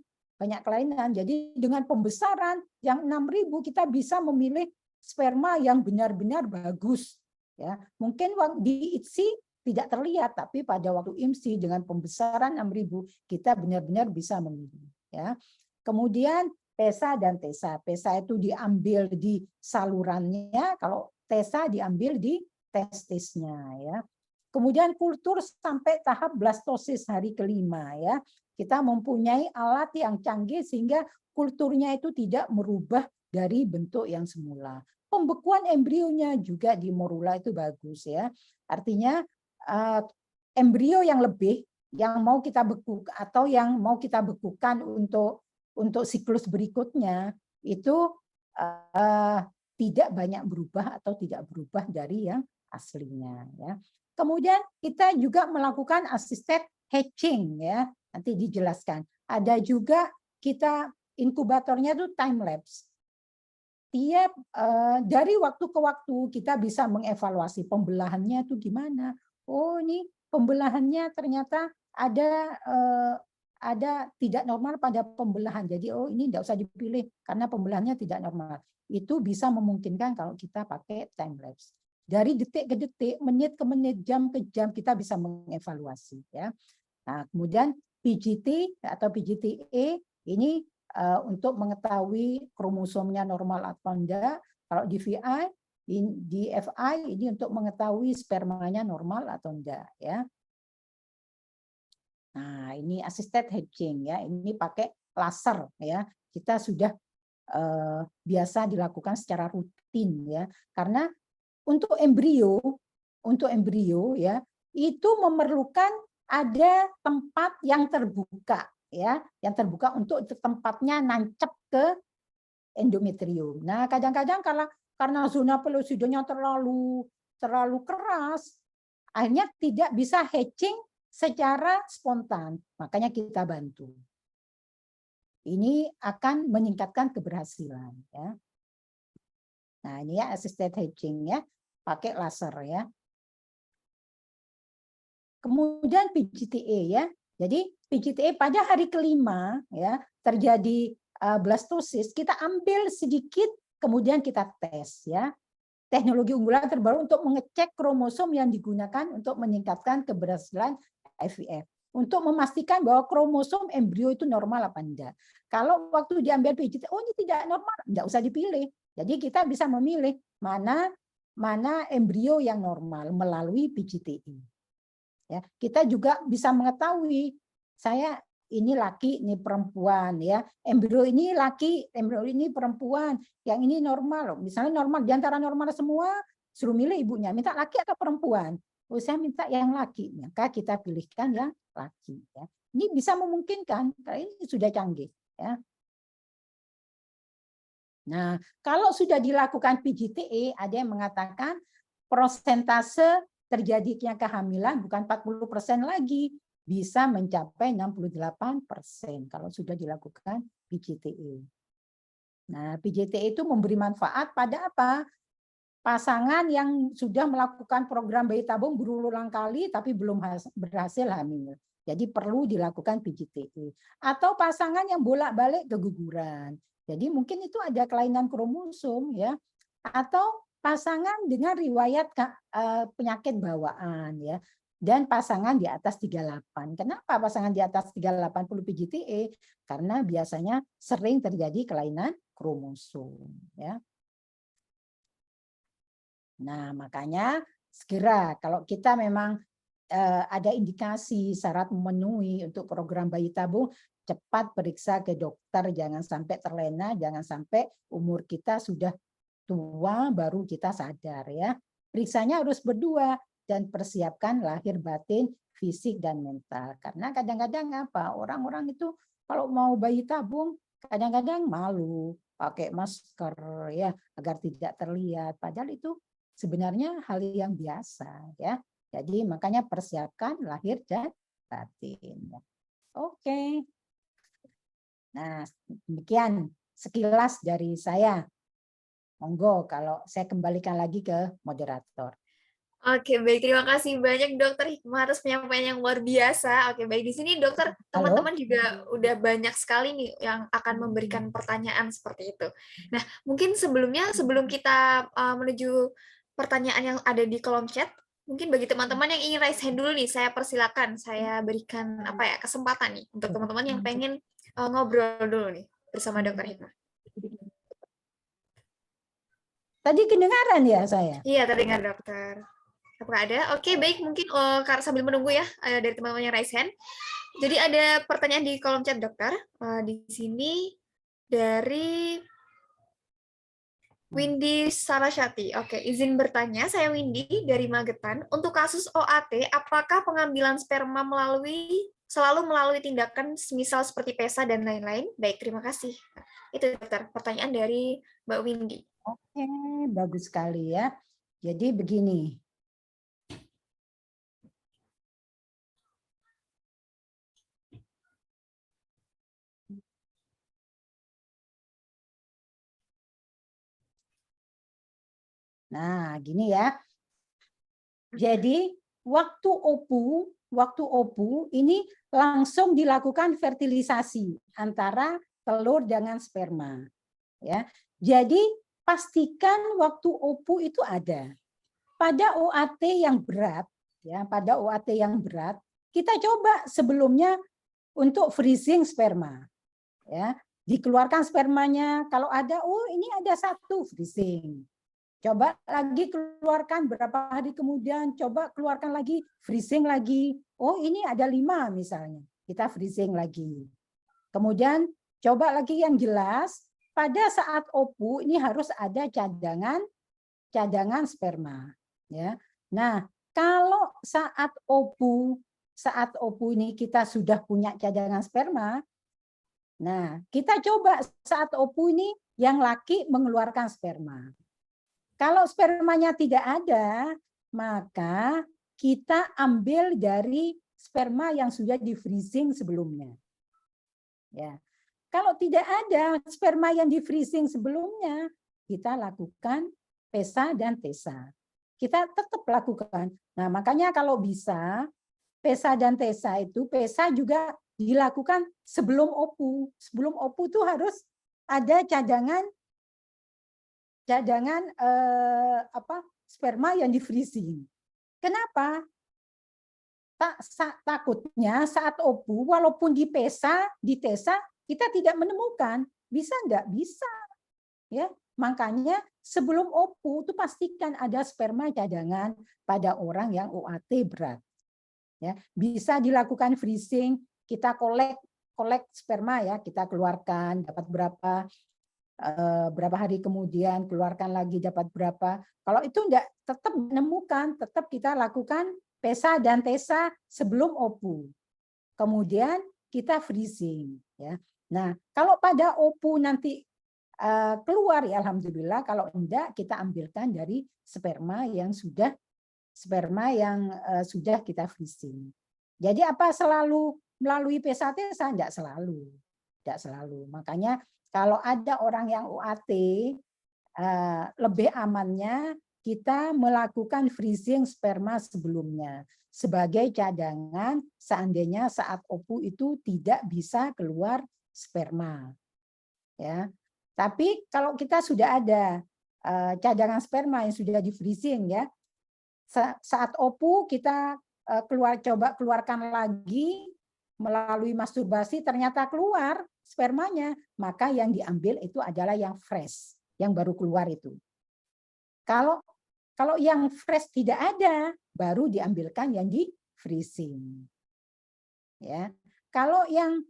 Jadi dengan pembesaran yang 6.000 kita bisa memilih sperma yang benar-benar bagus ya. Mungkin di ITSI tidak terlihat, tapi pada waktu IMSI dengan pembesaran 6.000 kita benar-benar bisa memilih ya. Kemudian PESA dan TESA. PESA itu diambil di salurannya, kalau TESA diambil di testisnya ya. Kemudian kultur sampai tahap blastosis hari kelima ya. Kita mempunyai alat yang canggih sehingga kulturnya itu tidak merubah dari bentuk yang semula. Pembekuan embrionya juga di morula itu bagus ya. Artinya embrio yang lebih yang mau kita bekukan atau yang mau kita bekukan untuk siklus berikutnya itu tidak banyak berubah atau tidak berubah dari yang aslinya ya. Kemudian kita juga melakukan assisted hatching ya, nanti dijelaskan. Ada juga kita inkubatornya itu time lapse. Tiap dari waktu ke waktu kita bisa mengevaluasi pembelahannya itu gimana. Oh ini pembelahannya ternyata ada tidak normal pada pembelahan. Jadi ini tidak usah dipilih karena pembelahannya tidak normal. Itu bisa memungkinkan kalau kita pakai time lapse. Dari detik ke detik, menit ke menit, jam ke jam kita bisa mengevaluasi ya. Nah, kemudian PGT atau PGT-A ini untuk mengetahui kromosomnya normal atau enggak. Kalau di FI ini untuk mengetahui spermanya normal atau enggak ya. Nah, ini assisted hatching ya. Ini pakai laser ya. Kita sudah biasa dilakukan secara rutin ya. Karena untuk embrio ya, itu memerlukan ada tempat yang terbuka ya, yang terbuka untuk tempatnya nancep ke endometrium. Nah, kadang-kadang karena zona pelosidonya terlalu keras, akhirnya tidak bisa hatching secara spontan. Makanya kita bantu. Ini akan meningkatkan keberhasilan ya. Nah, ini ya assisted hatching ya, pakai laser ya. Kemudian PGTA ya. Jadi PGTA pada hari kelima ya terjadi blastosis, kita ambil sedikit kemudian kita tes ya. Teknologi unggulan terbaru untuk mengecek kromosom yang digunakan untuk meningkatkan keberhasilan IVF. Untuk memastikan bahwa kromosom embrio itu normal apa enggak. Kalau waktu diambil PGTA, oh ini tidak normal, enggak usah dipilih. Jadi kita bisa memilih mana embrio yang normal melalui PGTA. Ya, kita juga bisa mengetahui saya ini laki, ini perempuan ya. Embrio ini laki, embrio ini perempuan, yang ini normal. Misalnya normal di antara normal semua, suruh milih ibunya, minta laki atau perempuan. Oh, saya minta yang laki, maka kita pilihkan yang laki ya. Ini bisa memungkinkan karena ini sudah canggih ya. Nah, kalau sudah dilakukan PGTA, ada yang mengatakan prosentase terjadinya kehamilan bukan 40% lagi, bisa mencapai 68% kalau sudah dilakukan PGTA. Nah, PGTA itu memberi manfaat pada apa? Pasangan yang sudah melakukan program bayi tabung berulang kali tapi belum berhasil hamil. Jadi perlu dilakukan PGTA. Atau pasangan yang bolak-balik keguguran. Jadi mungkin itu ada kelainan kromosom ya, atau pasangan dengan riwayat penyakit bawaan ya, dan pasangan di atas 38. Kenapa pasangan di atas 38 perlu PGTA? Karena biasanya sering terjadi kelainan kromosom ya. Nah, makanya segera kalau kita memang ada indikasi syarat memenuhi untuk program bayi tabung, cepat periksa ke dokter, jangan sampai terlena, jangan sampai umur kita sudah tua baru kita sadar ya. Periksanya harus berdua dan persiapkan lahir batin, fisik dan mental. Karena kadang-kadang apa? Orang-orang itu kalau mau bayi tabung kadang-kadang malu pakai masker ya agar tidak terlihat. Padahal itu sebenarnya hal yang biasa ya. Jadi makanya persiapkan lahir dan batin. Oke. Nah, demikian sekilas dari saya. Monggo kalau saya kembalikan lagi ke moderator. Oke, baik. Terima kasih banyak Dokter Hikmah atas penyampaian yang luar biasa. Oke, baik. Di sini Dokter, teman-teman juga udah banyak sekali nih yang akan memberikan pertanyaan seperti itu. Nah, mungkin sebelum kita menuju pertanyaan yang ada di kolom chat, mungkin bagi teman-teman yang ingin raise hand dulu nih, saya persilakan, saya berikan kesempatan nih untuk teman-teman yang pengen ngobrol dulu nih bersama Dokter Hikmah. Tadi kedengaran ya saya? Iya, terdengar Dokter. Apakah ada? Oke, baik. Mungkin sambil menunggu ya dari teman-teman yang raise hand. Jadi ada pertanyaan di kolom chat Dokter. Di sini dari Windy Saraswati. Oke, izin bertanya. Saya Windy dari Magetan. Untuk kasus OAT, apakah pengambilan sperma selalu melalui tindakan semisal seperti PESA dan lain-lain? Baik, terima kasih. Itu Dokter, pertanyaan dari Mbak Windy. Oke, bagus sekali ya. Jadi begini. Nah, gini ya. Jadi waktu OPU waktu OPU ini langsung dilakukan fertilisasi antara telur dengan sperma. Ya, jadi pastikan waktu OPU itu ada. Pada OAT yang berat, ya, pada OAT yang berat, kita coba sebelumnya untuk freezing sperma. Ya, dikeluarkan spermanya, kalau ada, oh ini ada satu, freezing. Coba lagi keluarkan berapa hari kemudian, coba keluarkan lagi, freezing lagi. Oh ini ada 5 misalnya, kita freezing lagi. Kemudian coba lagi yang jelas, pada saat OPU ini harus ada cadangan sperma. Ya. Nah kalau saat OPU ini kita sudah punya cadangan sperma, nah kita coba saat OPU ini yang laki mengeluarkan sperma. Kalau spermanya tidak ada, maka kita ambil dari sperma yang sudah di freezing sebelumnya. Ya. Kalau tidak ada sperma yang di freezing sebelumnya, kita lakukan PESA dan TESA. Kita tetap lakukan. Nah, makanya kalau bisa PESA dan TESA itu, PESA juga dilakukan sebelum OPU. Sebelum OPU itu harus ada cadangan sperma yang di freezing. Kenapa? Takutnya saat OPU walaupun di PESA, di TESA kita tidak menemukan. Bisa enggak? Bisa. Ya, makanya sebelum OPU itu pastikan ada sperma cadangan pada orang yang OAT berat. Ya, bisa dilakukan freezing, kita kolek sperma ya, kita keluarkan dapat berapa hari kemudian keluarkan lagi dapat berapa. Kalau itu enggak tetap menemukan, tetap kita lakukan PESA dan TESA sebelum OPU. Kemudian kita freezing ya. Nah, kalau pada OPU nanti keluar ya alhamdulillah, kalau enggak kita ambilkan dari sperma yang sudah kita freezing. Jadi apa selalu melalui PESA TESA? Enggak selalu. Enggak selalu. Makanya kalau ada orang yang OAT, lebih amannya kita melakukan freezing sperma sebelumnya sebagai cadangan seandainya saat OPU itu tidak bisa keluar sperma. Ya. Tapi kalau kita sudah ada cadangan sperma yang sudah di freezing ya, saat OPU kita coba keluarkan lagi melalui masturbasi ternyata keluar spermanya, maka yang diambil itu adalah yang fresh, yang baru keluar itu. Kalau yang fresh tidak ada, baru diambilkan yang di freezing. Ya. Kalau yang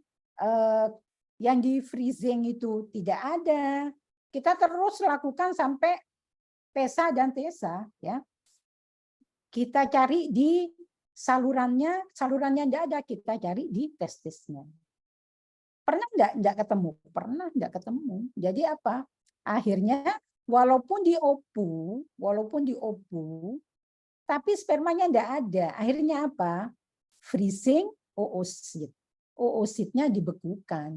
di freezing itu tidak ada, kita terus lakukan sampai PESA dan TESA ya. Kita cari di salurannya tidak ada, kita cari di testisnya. Pernah enggak ketemu? Pernah enggak ketemu. Jadi apa? Akhirnya walaupun di OPU, tapi spermanya enggak ada. Akhirnya apa? Freezing oosit. Oositnya dibekukan.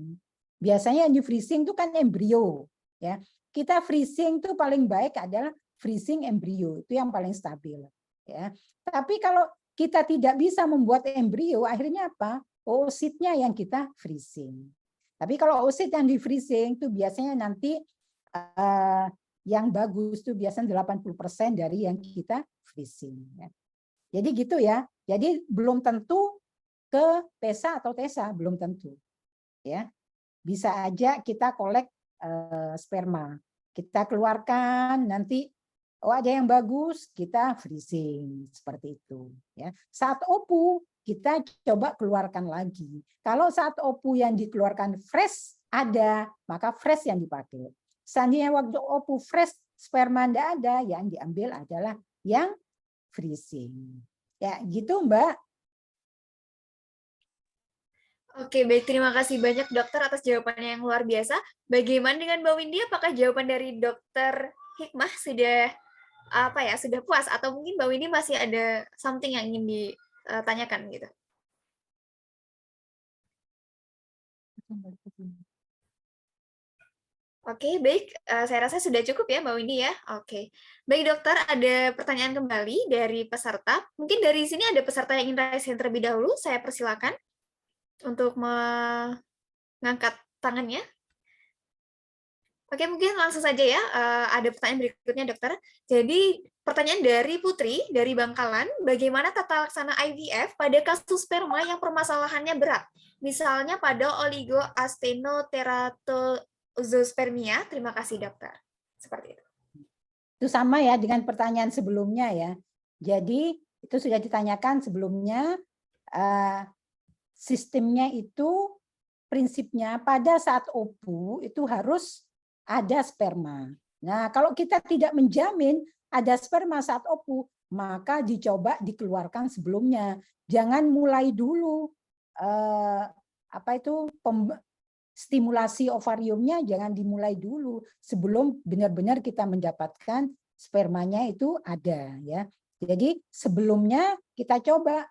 Biasanya yang di freezing itu kan embrio, ya. Kita freezing itu paling baik adalah freezing embrio, itu yang paling stabil, ya. Tapi kalau kita tidak bisa membuat embrio, akhirnya apa? Oositnya yang kita freezing. Tapi kalau oosit yang di freezing itu biasanya nanti yang bagus itu biasanya 80% dari yang kita freezing. Ya. Jadi gitu ya. Jadi belum tentu ke PESA atau TESA, belum tentu. Ya. Bisa aja kita kolek sperma. Kita keluarkan nanti ada yang bagus, kita freezing seperti itu. Ya. Saat OPU kita coba keluarkan lagi. Kalau saat OPU yang dikeluarkan fresh ada, maka fresh yang dipakai. Seandainya waktu OPU fresh sperma tidak ada, yang diambil adalah yang freezing. Ya, gitu Mbak. Oke, baik. Terima kasih banyak dokter atas jawabannya yang luar biasa. Bagaimana dengan Mbak Windy? Apakah jawaban dari dokter Hikmah sudah sudah puas atau mungkin Mbak Windy masih ada something yang ingin ditanyakan gitu? Oke, baik. Saya rasa sudah cukup ya, Mbak Windy ya. Oke. Baik, dokter, ada pertanyaan kembali dari peserta. Mungkin dari sini ada peserta yang ingin raise hand terlebih dahulu. Saya persilakan untuk mengangkat tangannya. Oke, mungkin langsung saja ya. Ada pertanyaan berikutnya, dokter. Jadi, pertanyaan dari Putri, dari Bangkalan, bagaimana tata laksana IVF pada kasus sperma yang permasalahannya berat? Misalnya pada oligoastenoteratozospermia. Terima kasih, dokter. Seperti itu. Itu sama ya dengan pertanyaan sebelumnya ya. Jadi itu sudah ditanyakan sebelumnya, sistemnya itu prinsipnya pada saat OPU itu harus ada sperma. Nah, kalau kita tidak menjamin ada sperma saat OPU, maka dicoba dikeluarkan sebelumnya. Jangan mulai dulu stimulasi ovariumnya, jangan dimulai dulu sebelum benar-benar kita mendapatkan spermanya itu ada ya. Jadi sebelumnya kita coba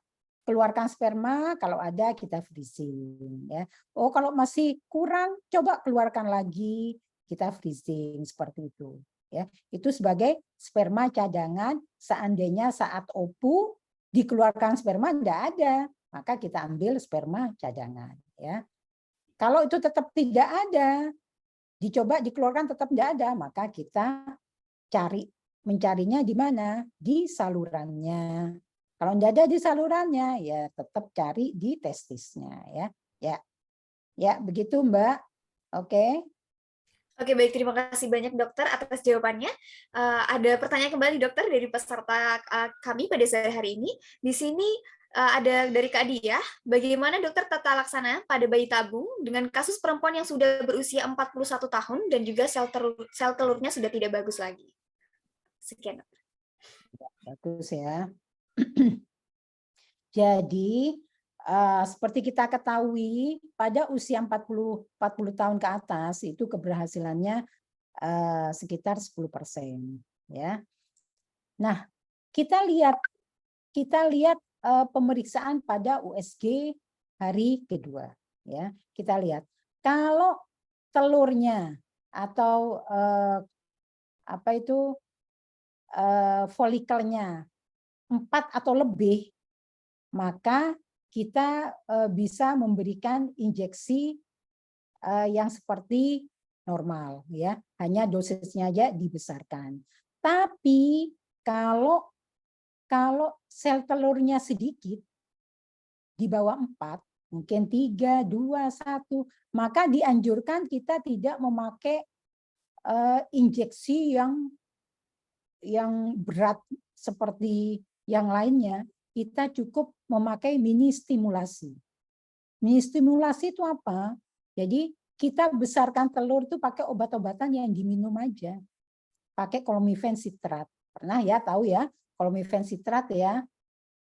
keluarkan sperma, kalau ada kita freezing ya. Oh, kalau masih kurang coba keluarkan lagi, kita freezing seperti itu ya. Itu sebagai sperma cadangan, seandainya saat OPU dikeluarkan sperma tidak ada, maka kita ambil sperma cadangan ya. Kalau itu tetap tidak ada, dicoba dikeluarkan tetap tidak ada, maka kita mencarinya di mana? Di salurannya. Kalau tidak ada di salurannya, ya tetap cari di testisnya ya. Ya begitu Mbak. Oke. Oke, baik. Terima kasih banyak dokter atas jawabannya. Ada pertanyaan kembali dokter dari peserta kami pada sore hari ini. Di sini ada dari Kak Diah, bagaimana dokter tata laksana pada bayi tabung dengan kasus perempuan yang sudah berusia 41 tahun dan juga sel telurnya sudah tidak bagus lagi. Sekian, dokter. Bagus ya. Jadi seperti kita ketahui pada usia 40 tahun ke atas itu keberhasilannya sekitar 10% ya. Nah, kita lihat pemeriksaan pada USG hari kedua ya. Kita lihat kalau telurnya atau folikelnya 4 atau lebih, maka kita bisa memberikan injeksi yang seperti normal ya, hanya dosisnya aja dibesarkan. Tapi kalau sel telurnya sedikit di bawah 4, mungkin 3, 2, 1, maka dianjurkan kita tidak memakai injeksi yang berat seperti yang lainnya. Kita cukup memakai mini stimulasi. Mini stimulasi itu apa? Jadi kita besarkan telur itu pakai obat-obatan yang diminum aja. Pakai clomiphene citrat. Pernah ya tahu ya clomiphene citrat ya,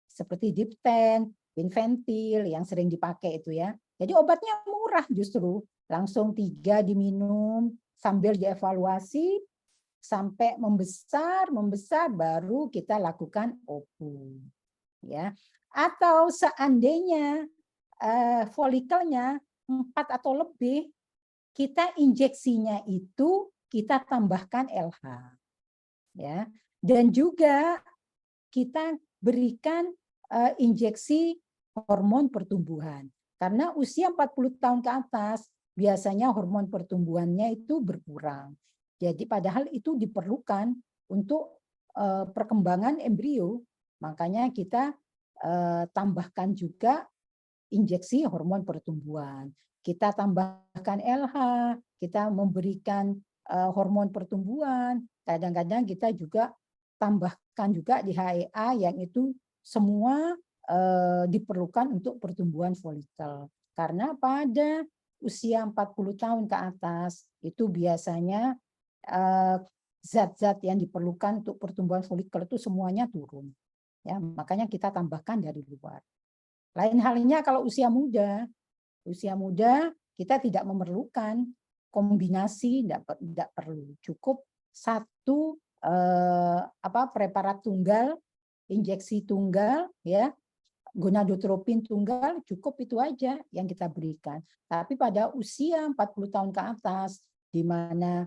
seperti Dipten, Vinventil yang sering dipakai itu ya. Jadi obatnya murah justru, langsung 3 diminum sambil dievaluasi sampai membesar baru kita lakukan OPU ya. Atau seandainya folikelnya 4 atau lebih, kita injeksinya itu kita tambahkan LH ya. Dan juga kita berikan injeksi hormon pertumbuhan. Karena usia 40 tahun ke atas biasanya hormon pertumbuhannya itu berkurang. Jadi padahal itu diperlukan untuk perkembangan embrio. Makanya kita tambahkan juga injeksi hormon pertumbuhan. Kita tambahkan LH, kita memberikan hormon pertumbuhan. Kadang-kadang kita juga tambahkan juga di HEA yang itu semua diperlukan untuk pertumbuhan folikel. Karena pada usia 40 tahun ke atas itu biasanya zat-zat yang diperlukan untuk pertumbuhan folikel itu semuanya turun. Ya, makanya kita tambahkan dari luar. Lain halnya kalau usia muda kita tidak memerlukan kombinasi, tidak perlu, cukup satu preparat tunggal, injeksi tunggal ya, gonadotropin tunggal, cukup itu aja yang kita berikan. Tapi pada usia 40 tahun ke atas di mana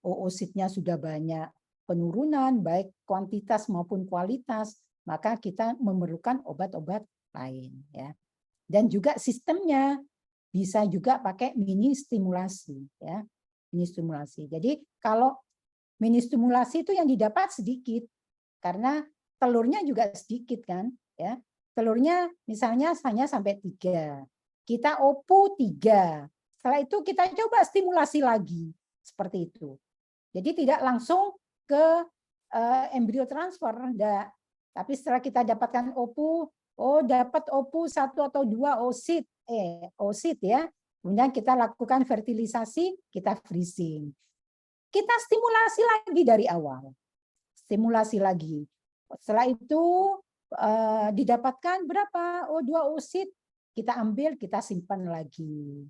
oositnya sudah banyak penurunan, baik kuantitas maupun kualitas, maka kita memerlukan obat-obat lain, ya. Dan juga sistemnya bisa juga pakai mini stimulasi, ya. Mini stimulasi. Jadi kalau mini stimulasi itu yang didapat sedikit karena telurnya juga sedikit kan, ya. Telurnya misalnya hanya sampai 3. Kita OPU 3. Setelah itu kita coba stimulasi lagi seperti itu. Jadi tidak langsung ke embrio transfer, enggak. Tapi setelah kita dapatkan OPU, dapat OPU 1 atau 2 oosit ya. Kemudian kita lakukan fertilisasi, kita freezing. Kita stimulasi lagi dari awal. Stimulasi lagi. Setelah itu didapatkan berapa? 2 oosit, kita ambil, kita simpan lagi.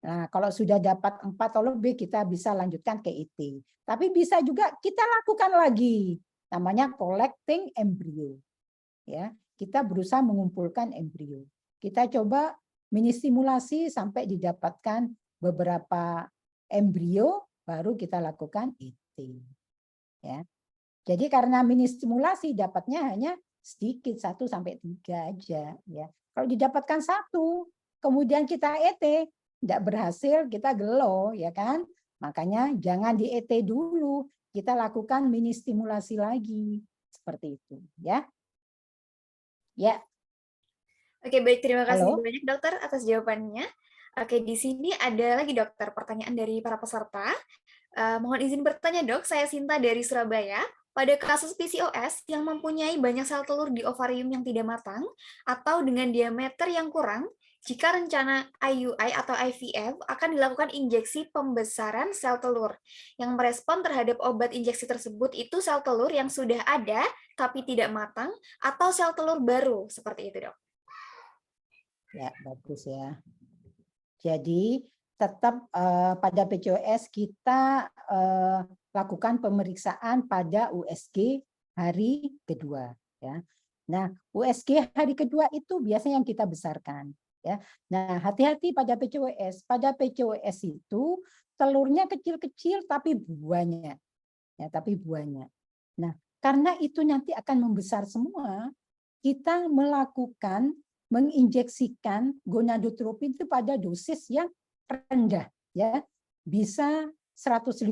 Nah, kalau sudah dapat 4 atau lebih, kita bisa lanjutkan ke IT. Tapi bisa juga kita lakukan lagi, namanya collecting embryo. Ya, kita berusaha mengumpulkan embrio. Kita coba mini stimulasi sampai didapatkan beberapa embrio, baru kita lakukan IT. Ya. Jadi karena mini stimulasi dapatnya hanya sedikit, 1 sampai 3 aja. Ya. Kalau didapatkan 1, kemudian kita ET, tidak berhasil, kita gelo, ya kan? Makanya jangan di ET dulu, kita lakukan mini stimulasi lagi, seperti itu, ya. Ya. Oke, baik, terima kasih Halo? banyak dokter atas jawabannya. Oke, di sini ada lagi dokter pertanyaan dari para peserta. Mohon izin bertanya dok, saya Sinta dari Surabaya. Pada kasus PCOS yang mempunyai banyak sel telur di ovarium yang tidak matang atau dengan diameter yang kurang, jika rencana IUI atau IVF akan dilakukan injeksi pembesaran sel telur. Yang merespon terhadap obat injeksi tersebut itu sel telur yang sudah ada tapi tidak matang atau sel telur baru, seperti itu dok. Ya, bagus ya. Jadi tetap pada PCOS kita lakukan pemeriksaan pada USG hari kedua. Ya. Nah, USG hari kedua itu biasanya yang kita besarkan. Ya. Nah, hati-hati pada PCOS. Pada PCOS itu telurnya kecil-kecil tapi buahnya. Ya, tapi buahnya. Nah, karena itu nanti akan membesar semua, kita melakukan menginjeksikan gonadotropin itu pada dosis yang rendah, ya, bisa 150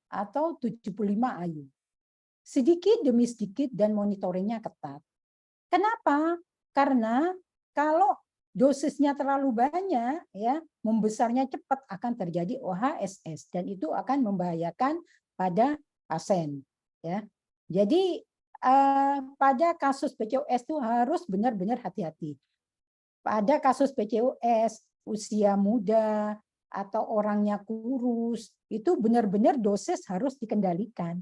atau 75 IU. Sedikit demi sedikit dan monitoringnya ketat. Kenapa? Karena kalau dosisnya terlalu banyak, ya, membesarnya cepat akan terjadi OHSS dan itu akan membahayakan pada pasien. Ya, jadi pada kasus PCOS itu harus benar-benar hati-hati. Pada kasus PCOS usia muda atau orangnya kurus itu benar-benar dosis harus dikendalikan.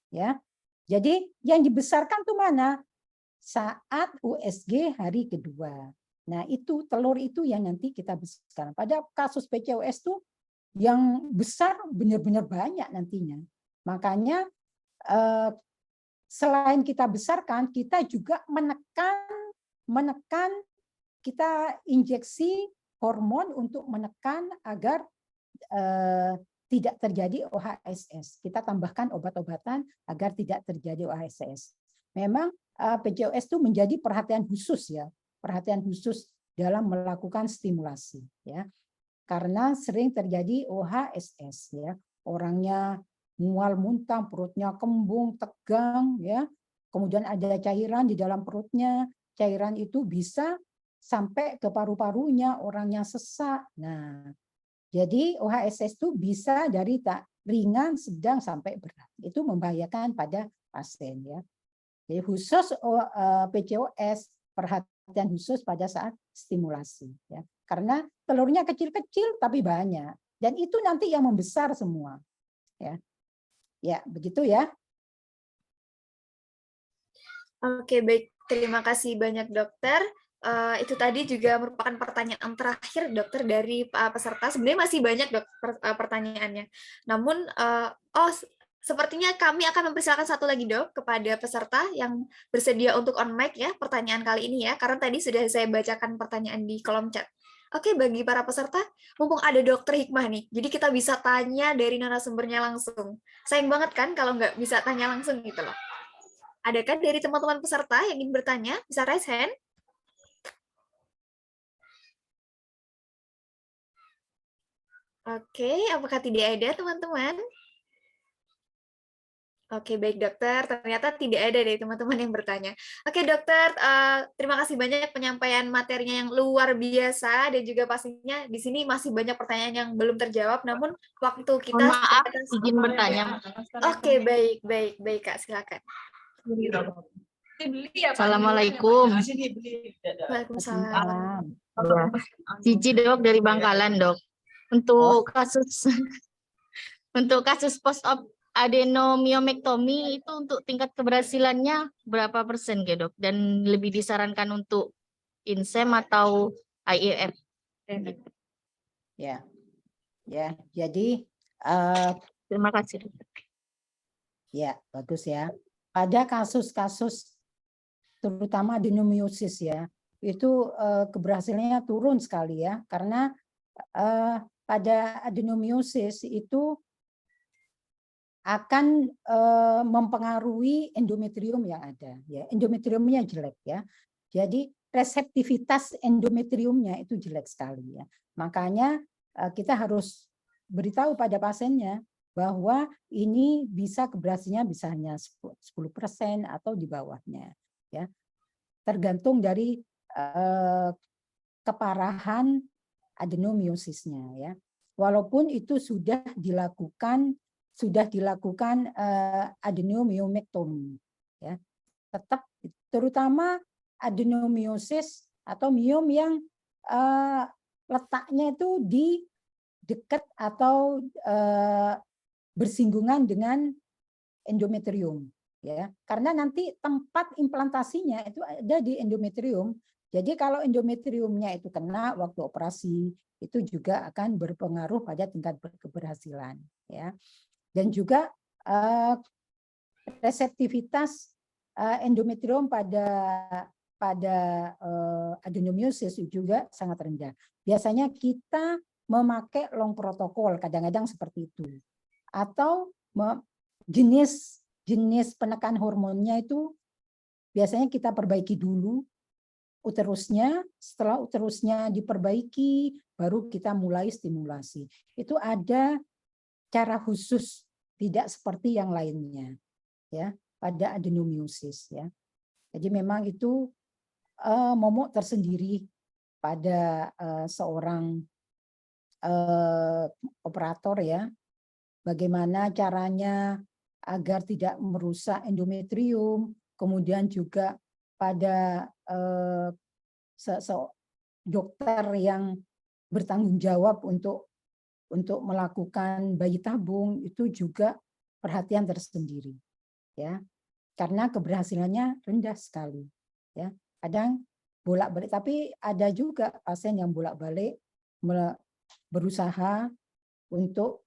Ya, jadi yang dibesarkan tuh mana? Saat USG hari kedua. Nah itu telur itu yang nanti kita besarkan. Pada kasus PCOS tuh yang besar benar-benar banyak nantinya. Makanya selain kita besarkan, kita juga menekan kita injeksi hormon untuk menekan agar tidak terjadi OHSS. Kita tambahkan obat-obatan agar tidak terjadi OHSS. Memang PCOS itu menjadi perhatian khusus ya, perhatian khusus dalam melakukan stimulasi ya. Karena sering terjadi OHSS ya. Orangnya mual muntah, perutnya kembung, tegang ya. Kemudian ada cairan di dalam perutnya. Cairan itu bisa sampai ke paru-parunya, orangnya sesak. Nah, jadi OHSS itu bisa dari ringan, sedang sampai berat. Itu membahayakan pada pasien ya. Jadi khusus PCOS perhatian khusus pada saat stimulasi ya. Karena telurnya kecil-kecil tapi banyak dan itu nanti yang membesar semua. Ya. Ya, begitu ya. Oke, baik. Terima kasih banyak dokter. Itu tadi juga merupakan pertanyaan terakhir dokter dari peserta. Sebenarnya masih banyak pertanyaannya. Namun, sepertinya kami akan mempersilakan satu lagi dok kepada peserta yang bersedia untuk on mic ya pertanyaan kali ini ya. Karena tadi sudah saya bacakan pertanyaan di kolom chat. Oke, bagi para peserta, mumpung ada Dokter Hikmah nih, jadi kita bisa tanya dari narasumbernya langsung. Sayang banget kan kalau nggak bisa tanya langsung gitu loh. Adakah dari teman-teman peserta yang ingin bertanya? Bisa raise hand? Oke, apakah tidak ada teman-teman? Oke, baik dokter. Ternyata tidak ada dari teman-teman yang bertanya. Oke dokter, terima kasih banyak penyampaian materinya yang luar biasa dan juga pastinya di sini masih banyak pertanyaan yang belum terjawab. Namun waktu kita Mohon maaf, terbatas. izin bertanya. Oke, baik Kak, silakan. Assalamualaikum. Waalaikumsalam. Cici dok dari Bangkalan dok. Untuk kasus post op adenomiomektomi itu untuk tingkat keberhasilannya berapa persen ya dok? Dan lebih disarankan untuk INSEM atau IEF? Ya, jadi Terima kasih. ya bagus ya. Pada kasus-kasus terutama adenomiosis ya, itu keberhasilannya turun sekali ya, karena pada adenomiosis itu akan mempengaruhi endometrium yang ada ya, endometriumnya jelek ya, jadi reseptivitas endometriumnya itu jelek sekali ya, makanya kita harus beritahu pada pasiennya bahwa ini bisa keberhasilannya bisa hanya 10% atau di bawahnya ya, tergantung dari keparahan adenomiosisnya ya, walaupun itu sudah dilakukan adenomiomektomi ya, tetap terutama adenomiosis atau miom yang letaknya itu di dekat atau bersinggungan dengan endometrium ya, karena nanti tempat implantasinya itu ada di endometrium. Jadi kalau endometriumnya itu kena waktu operasi itu juga akan berpengaruh pada tingkat keberhasilan ya. Dan juga reseptivitas endometrium pada adenomiosis juga sangat rendah. Biasanya kita memakai long protokol, kadang-kadang seperti itu. Atau jenis penekan hormonnya itu biasanya kita perbaiki dulu uterusnya, setelah uterusnya diperbaiki baru kita mulai stimulasi. Itu ada cara khusus, tidak seperti yang lainnya ya pada adenomiosis ya. Jadi memang itu momok tersendiri pada seorang operator ya, bagaimana caranya agar tidak merusak endometrium, kemudian juga pada dokter yang bertanggung jawab untuk melakukan bayi tabung itu juga perhatian tersendiri ya, karena keberhasilannya rendah sekali ya, kadang bolak-balik, tapi ada juga pasien yang bolak-balik berusaha untuk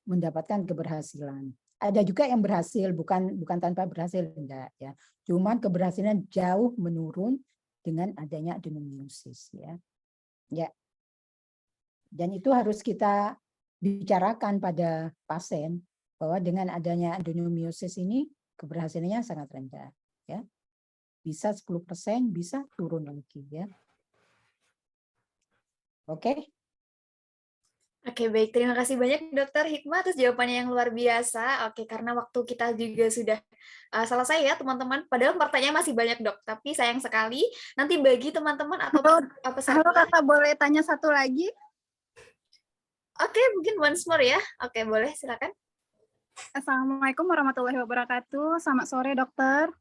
mendapatkan keberhasilan. Ada juga yang berhasil, bukan tanpa berhasil enggak ya, cuman keberhasilan jauh menurun dengan adanya adenomiosis ya. Ya. Dan itu harus kita bicarakan pada pasien bahwa dengan adanya adenomiosis ini keberhasilannya sangat rendah ya. Bisa 10%, bisa turun lagi ya. Oke. Oke, baik. Terima kasih banyak Dokter Hikmah atas jawabannya yang luar biasa. Oke, karena waktu kita juga sudah selesai ya teman-teman. Padahal pertanyaan masih banyak dok, tapi sayang sekali. Nanti bagi teman-teman atau peserta. Halo kakak, boleh tanya satu lagi? Oke, mungkin once more ya. Oke, boleh silakan. Assalamualaikum warahmatullahi wabarakatuh. Selamat sore dokter.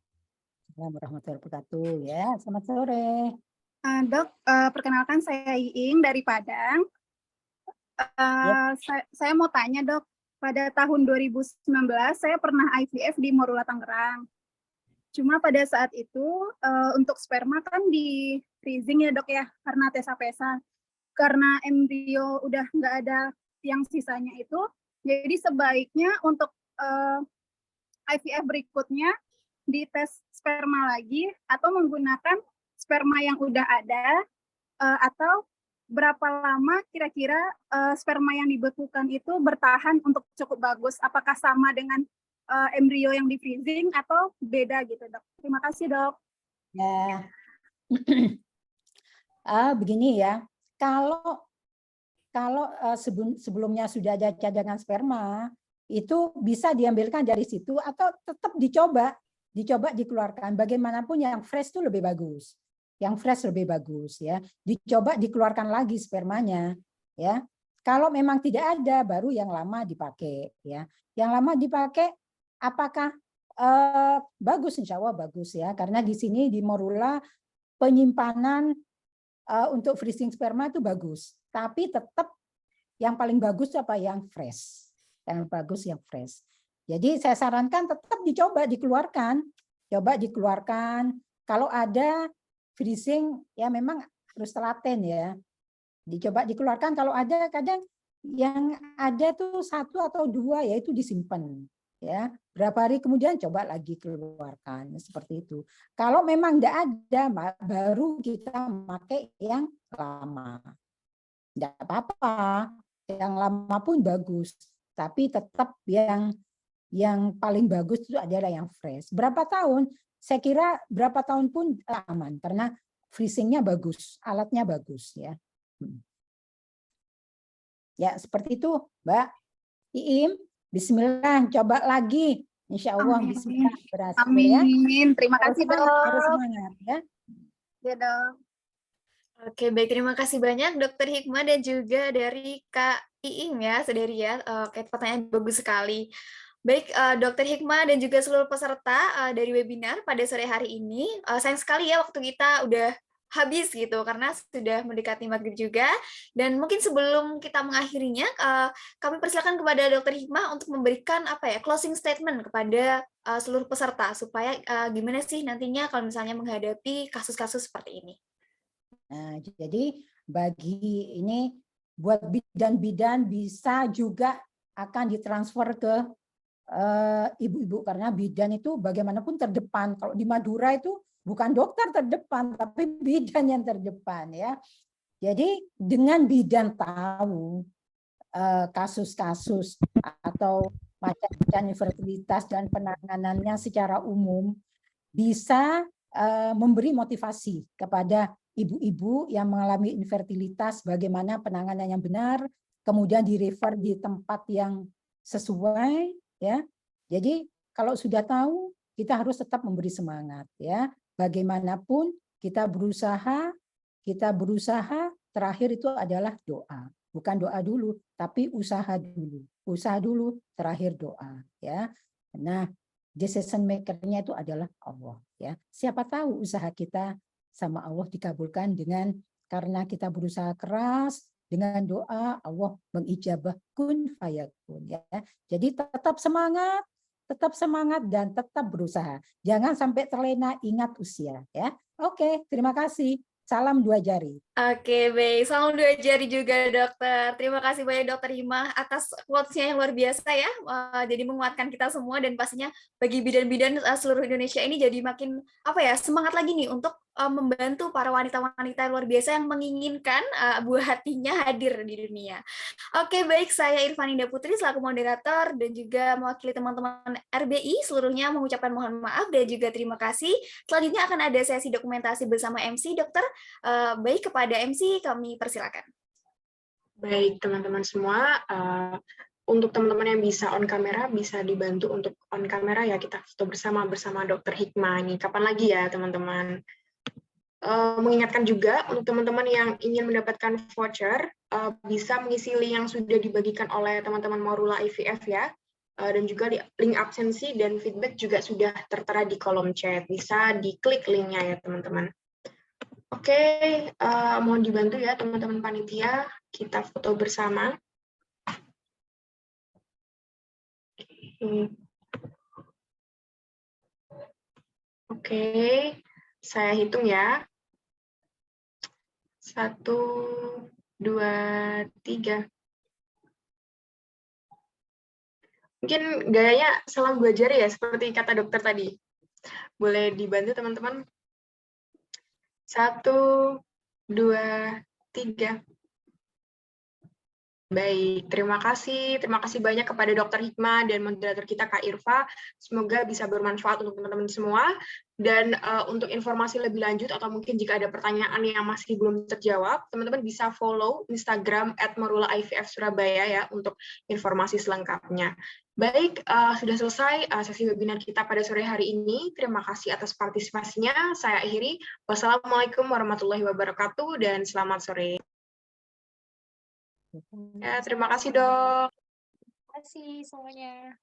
Assalamualaikum warahmatullahi wabarakatuh ya. Selamat sore. Dok, perkenalkan saya Iing dari Padang. Saya mau tanya dok, pada tahun 2019 saya pernah IVF di Morula Tangerang. Cuma pada saat itu untuk sperma kan di freezing ya dok ya, karena tesa-pesa. Karena embrio udah nggak ada yang sisanya itu, jadi sebaiknya untuk IVF berikutnya dites sperma lagi atau menggunakan sperma yang udah ada atau berapa lama kira-kira sperma yang dibekukan itu bertahan untuk cukup bagus? Apakah sama dengan embrio yang di freezing atau beda gitu, Dok? Terima kasih, Dok. Ya, begini ya, kalau sebelumnya sudah ada cadangan sperma, itu bisa diambilkan dari situ atau tetap dicoba dikeluarkan. Bagaimanapun yang fresh itu lebih bagus. Yang fresh lebih bagus ya. Dicoba dikeluarkan lagi spermanya ya. Kalau memang tidak ada, baru yang lama dipakai ya. Yang lama dipakai apakah bagus? Insya Allah bagus ya. Karena di sini di Morula penyimpanan untuk freezing sperma itu bagus. Tapi tetap yang paling bagus apa? Yang fresh. Yang bagus yang fresh. Jadi saya sarankan tetap dicoba dikeluarkan. Coba dikeluarkan. Kalau ada freezing ya memang harus telaten ya. Dicoba dikeluarkan. Kalau ada kadang yang ada tuh 1 atau 2 yaitu disimpan ya. Berapa hari kemudian coba lagi keluarkan seperti itu. Kalau memang tidak ada baru kita pakai yang lama. Tidak apa-apa. Yang lama pun bagus. Tapi tetap yang paling bagus itu adalah yang fresh. Berapa tahun? Saya kira berapa tahun pun aman karena freezingnya bagus, alatnya bagus ya. Ya seperti itu, Mbak Iim. Bismillah, coba lagi. Insya Allah Bismillah berhasil ya. Amin. Terima kasih, Dok. Harus semangat ya. Ya, Dok. Oke, baik. Terima kasih banyak Dokter Hikmah dan juga dari Kak Iing ya, saudari ya. Oke, pertanyaan bagus sekali. Baik, Dokter Hikmah dan juga seluruh peserta dari webinar pada sore hari ini. Sayang sekali ya waktu kita udah habis gitu, karena sudah mendekati maghrib juga. Dan mungkin sebelum kita mengakhirinya, kami persilakan kepada Dokter Hikmah untuk memberikan closing statement kepada seluruh peserta, supaya gimana sih nantinya kalau misalnya menghadapi kasus-kasus seperti ini. Nah, jadi bagi ini buat bidan-bidan bisa juga akan ditransfer ke ibu-ibu karena bidan itu bagaimanapun terdepan. Kalau di Madura itu bukan dokter terdepan tapi bidan yang terdepan ya. Jadi dengan bidan tahu kasus-kasus atau macam infertilitas dan penanganannya secara umum bisa memberi motivasi kepada ibu-ibu yang mengalami infertilitas bagaimana penanganan yang benar, kemudian direfer di tempat yang sesuai ya. Jadi kalau sudah tahu kita harus tetap memberi semangat ya. Bagaimanapun kita berusaha terakhir itu adalah doa. Bukan doa dulu tapi usaha dulu. Usaha dulu terakhir doa ya. Nah, decision maker-nya itu adalah Allah ya. Siapa tahu usaha kita sama Allah dikabulkan karena kita berusaha keras dengan doa Allah mengijabah kun fayakun ya. Jadi tetap semangat dan tetap berusaha. Jangan sampai terlena, ingat usia ya. Oke, terima kasih. Salam 2 jari. Oke, baik. Salam 2 jari juga, Dokter. Terima kasih banyak, Dokter Hikmah, atas quotes-nya yang luar biasa ya. Jadi menguatkan kita semua dan pastinya bagi bidan-bidan seluruh Indonesia ini jadi makin semangat lagi nih untuk membantu para wanita-wanita luar biasa yang menginginkan buah hatinya hadir di dunia. Oke, baik. Saya Irfaninda Putri selaku moderator dan juga mewakili teman-teman RBI seluruhnya mengucapkan mohon maaf dan juga terima kasih. Selanjutnya akan ada sesi dokumentasi bersama MC, Dokter. Baik, kepada MC kami persilakan. Baik, teman-teman semua. Untuk teman-teman yang bisa on kamera, bisa dibantu untuk on kamera ya, kita foto bersama Dokter Hikmah ini. Kapan lagi ya, teman-teman? Mengingatkan juga untuk teman-teman yang ingin mendapatkan voucher, bisa mengisi link yang sudah dibagikan oleh teman-teman Morula IVF ya, dan juga link absensi dan feedback juga sudah tertera di kolom chat. Bisa diklik linknya ya teman-teman. Oke, mohon dibantu ya teman-teman panitia, kita foto bersama. Oke, saya hitung ya. 1, 2, 3. Mungkin gayanya salam 2 jari ya, seperti kata dokter tadi. Boleh dibantu teman-teman? 1, 2, 2, 3. Baik, terima kasih. Terima kasih banyak kepada Dr. Hikmah dan moderator kita Kak Irfa. Semoga bisa bermanfaat untuk teman-teman semua. Dan untuk informasi lebih lanjut atau mungkin jika ada pertanyaan yang masih belum terjawab, teman-teman bisa follow Instagram @morula_ivf_surabaya ya untuk informasi selengkapnya. Baik, sudah selesai sesi webinar kita pada sore hari ini. Terima kasih atas partisipasinya. Saya akhiri. Wassalamualaikum warahmatullahi wabarakatuh dan selamat sore. Ya, terima kasih, Dok. Terima kasih semuanya.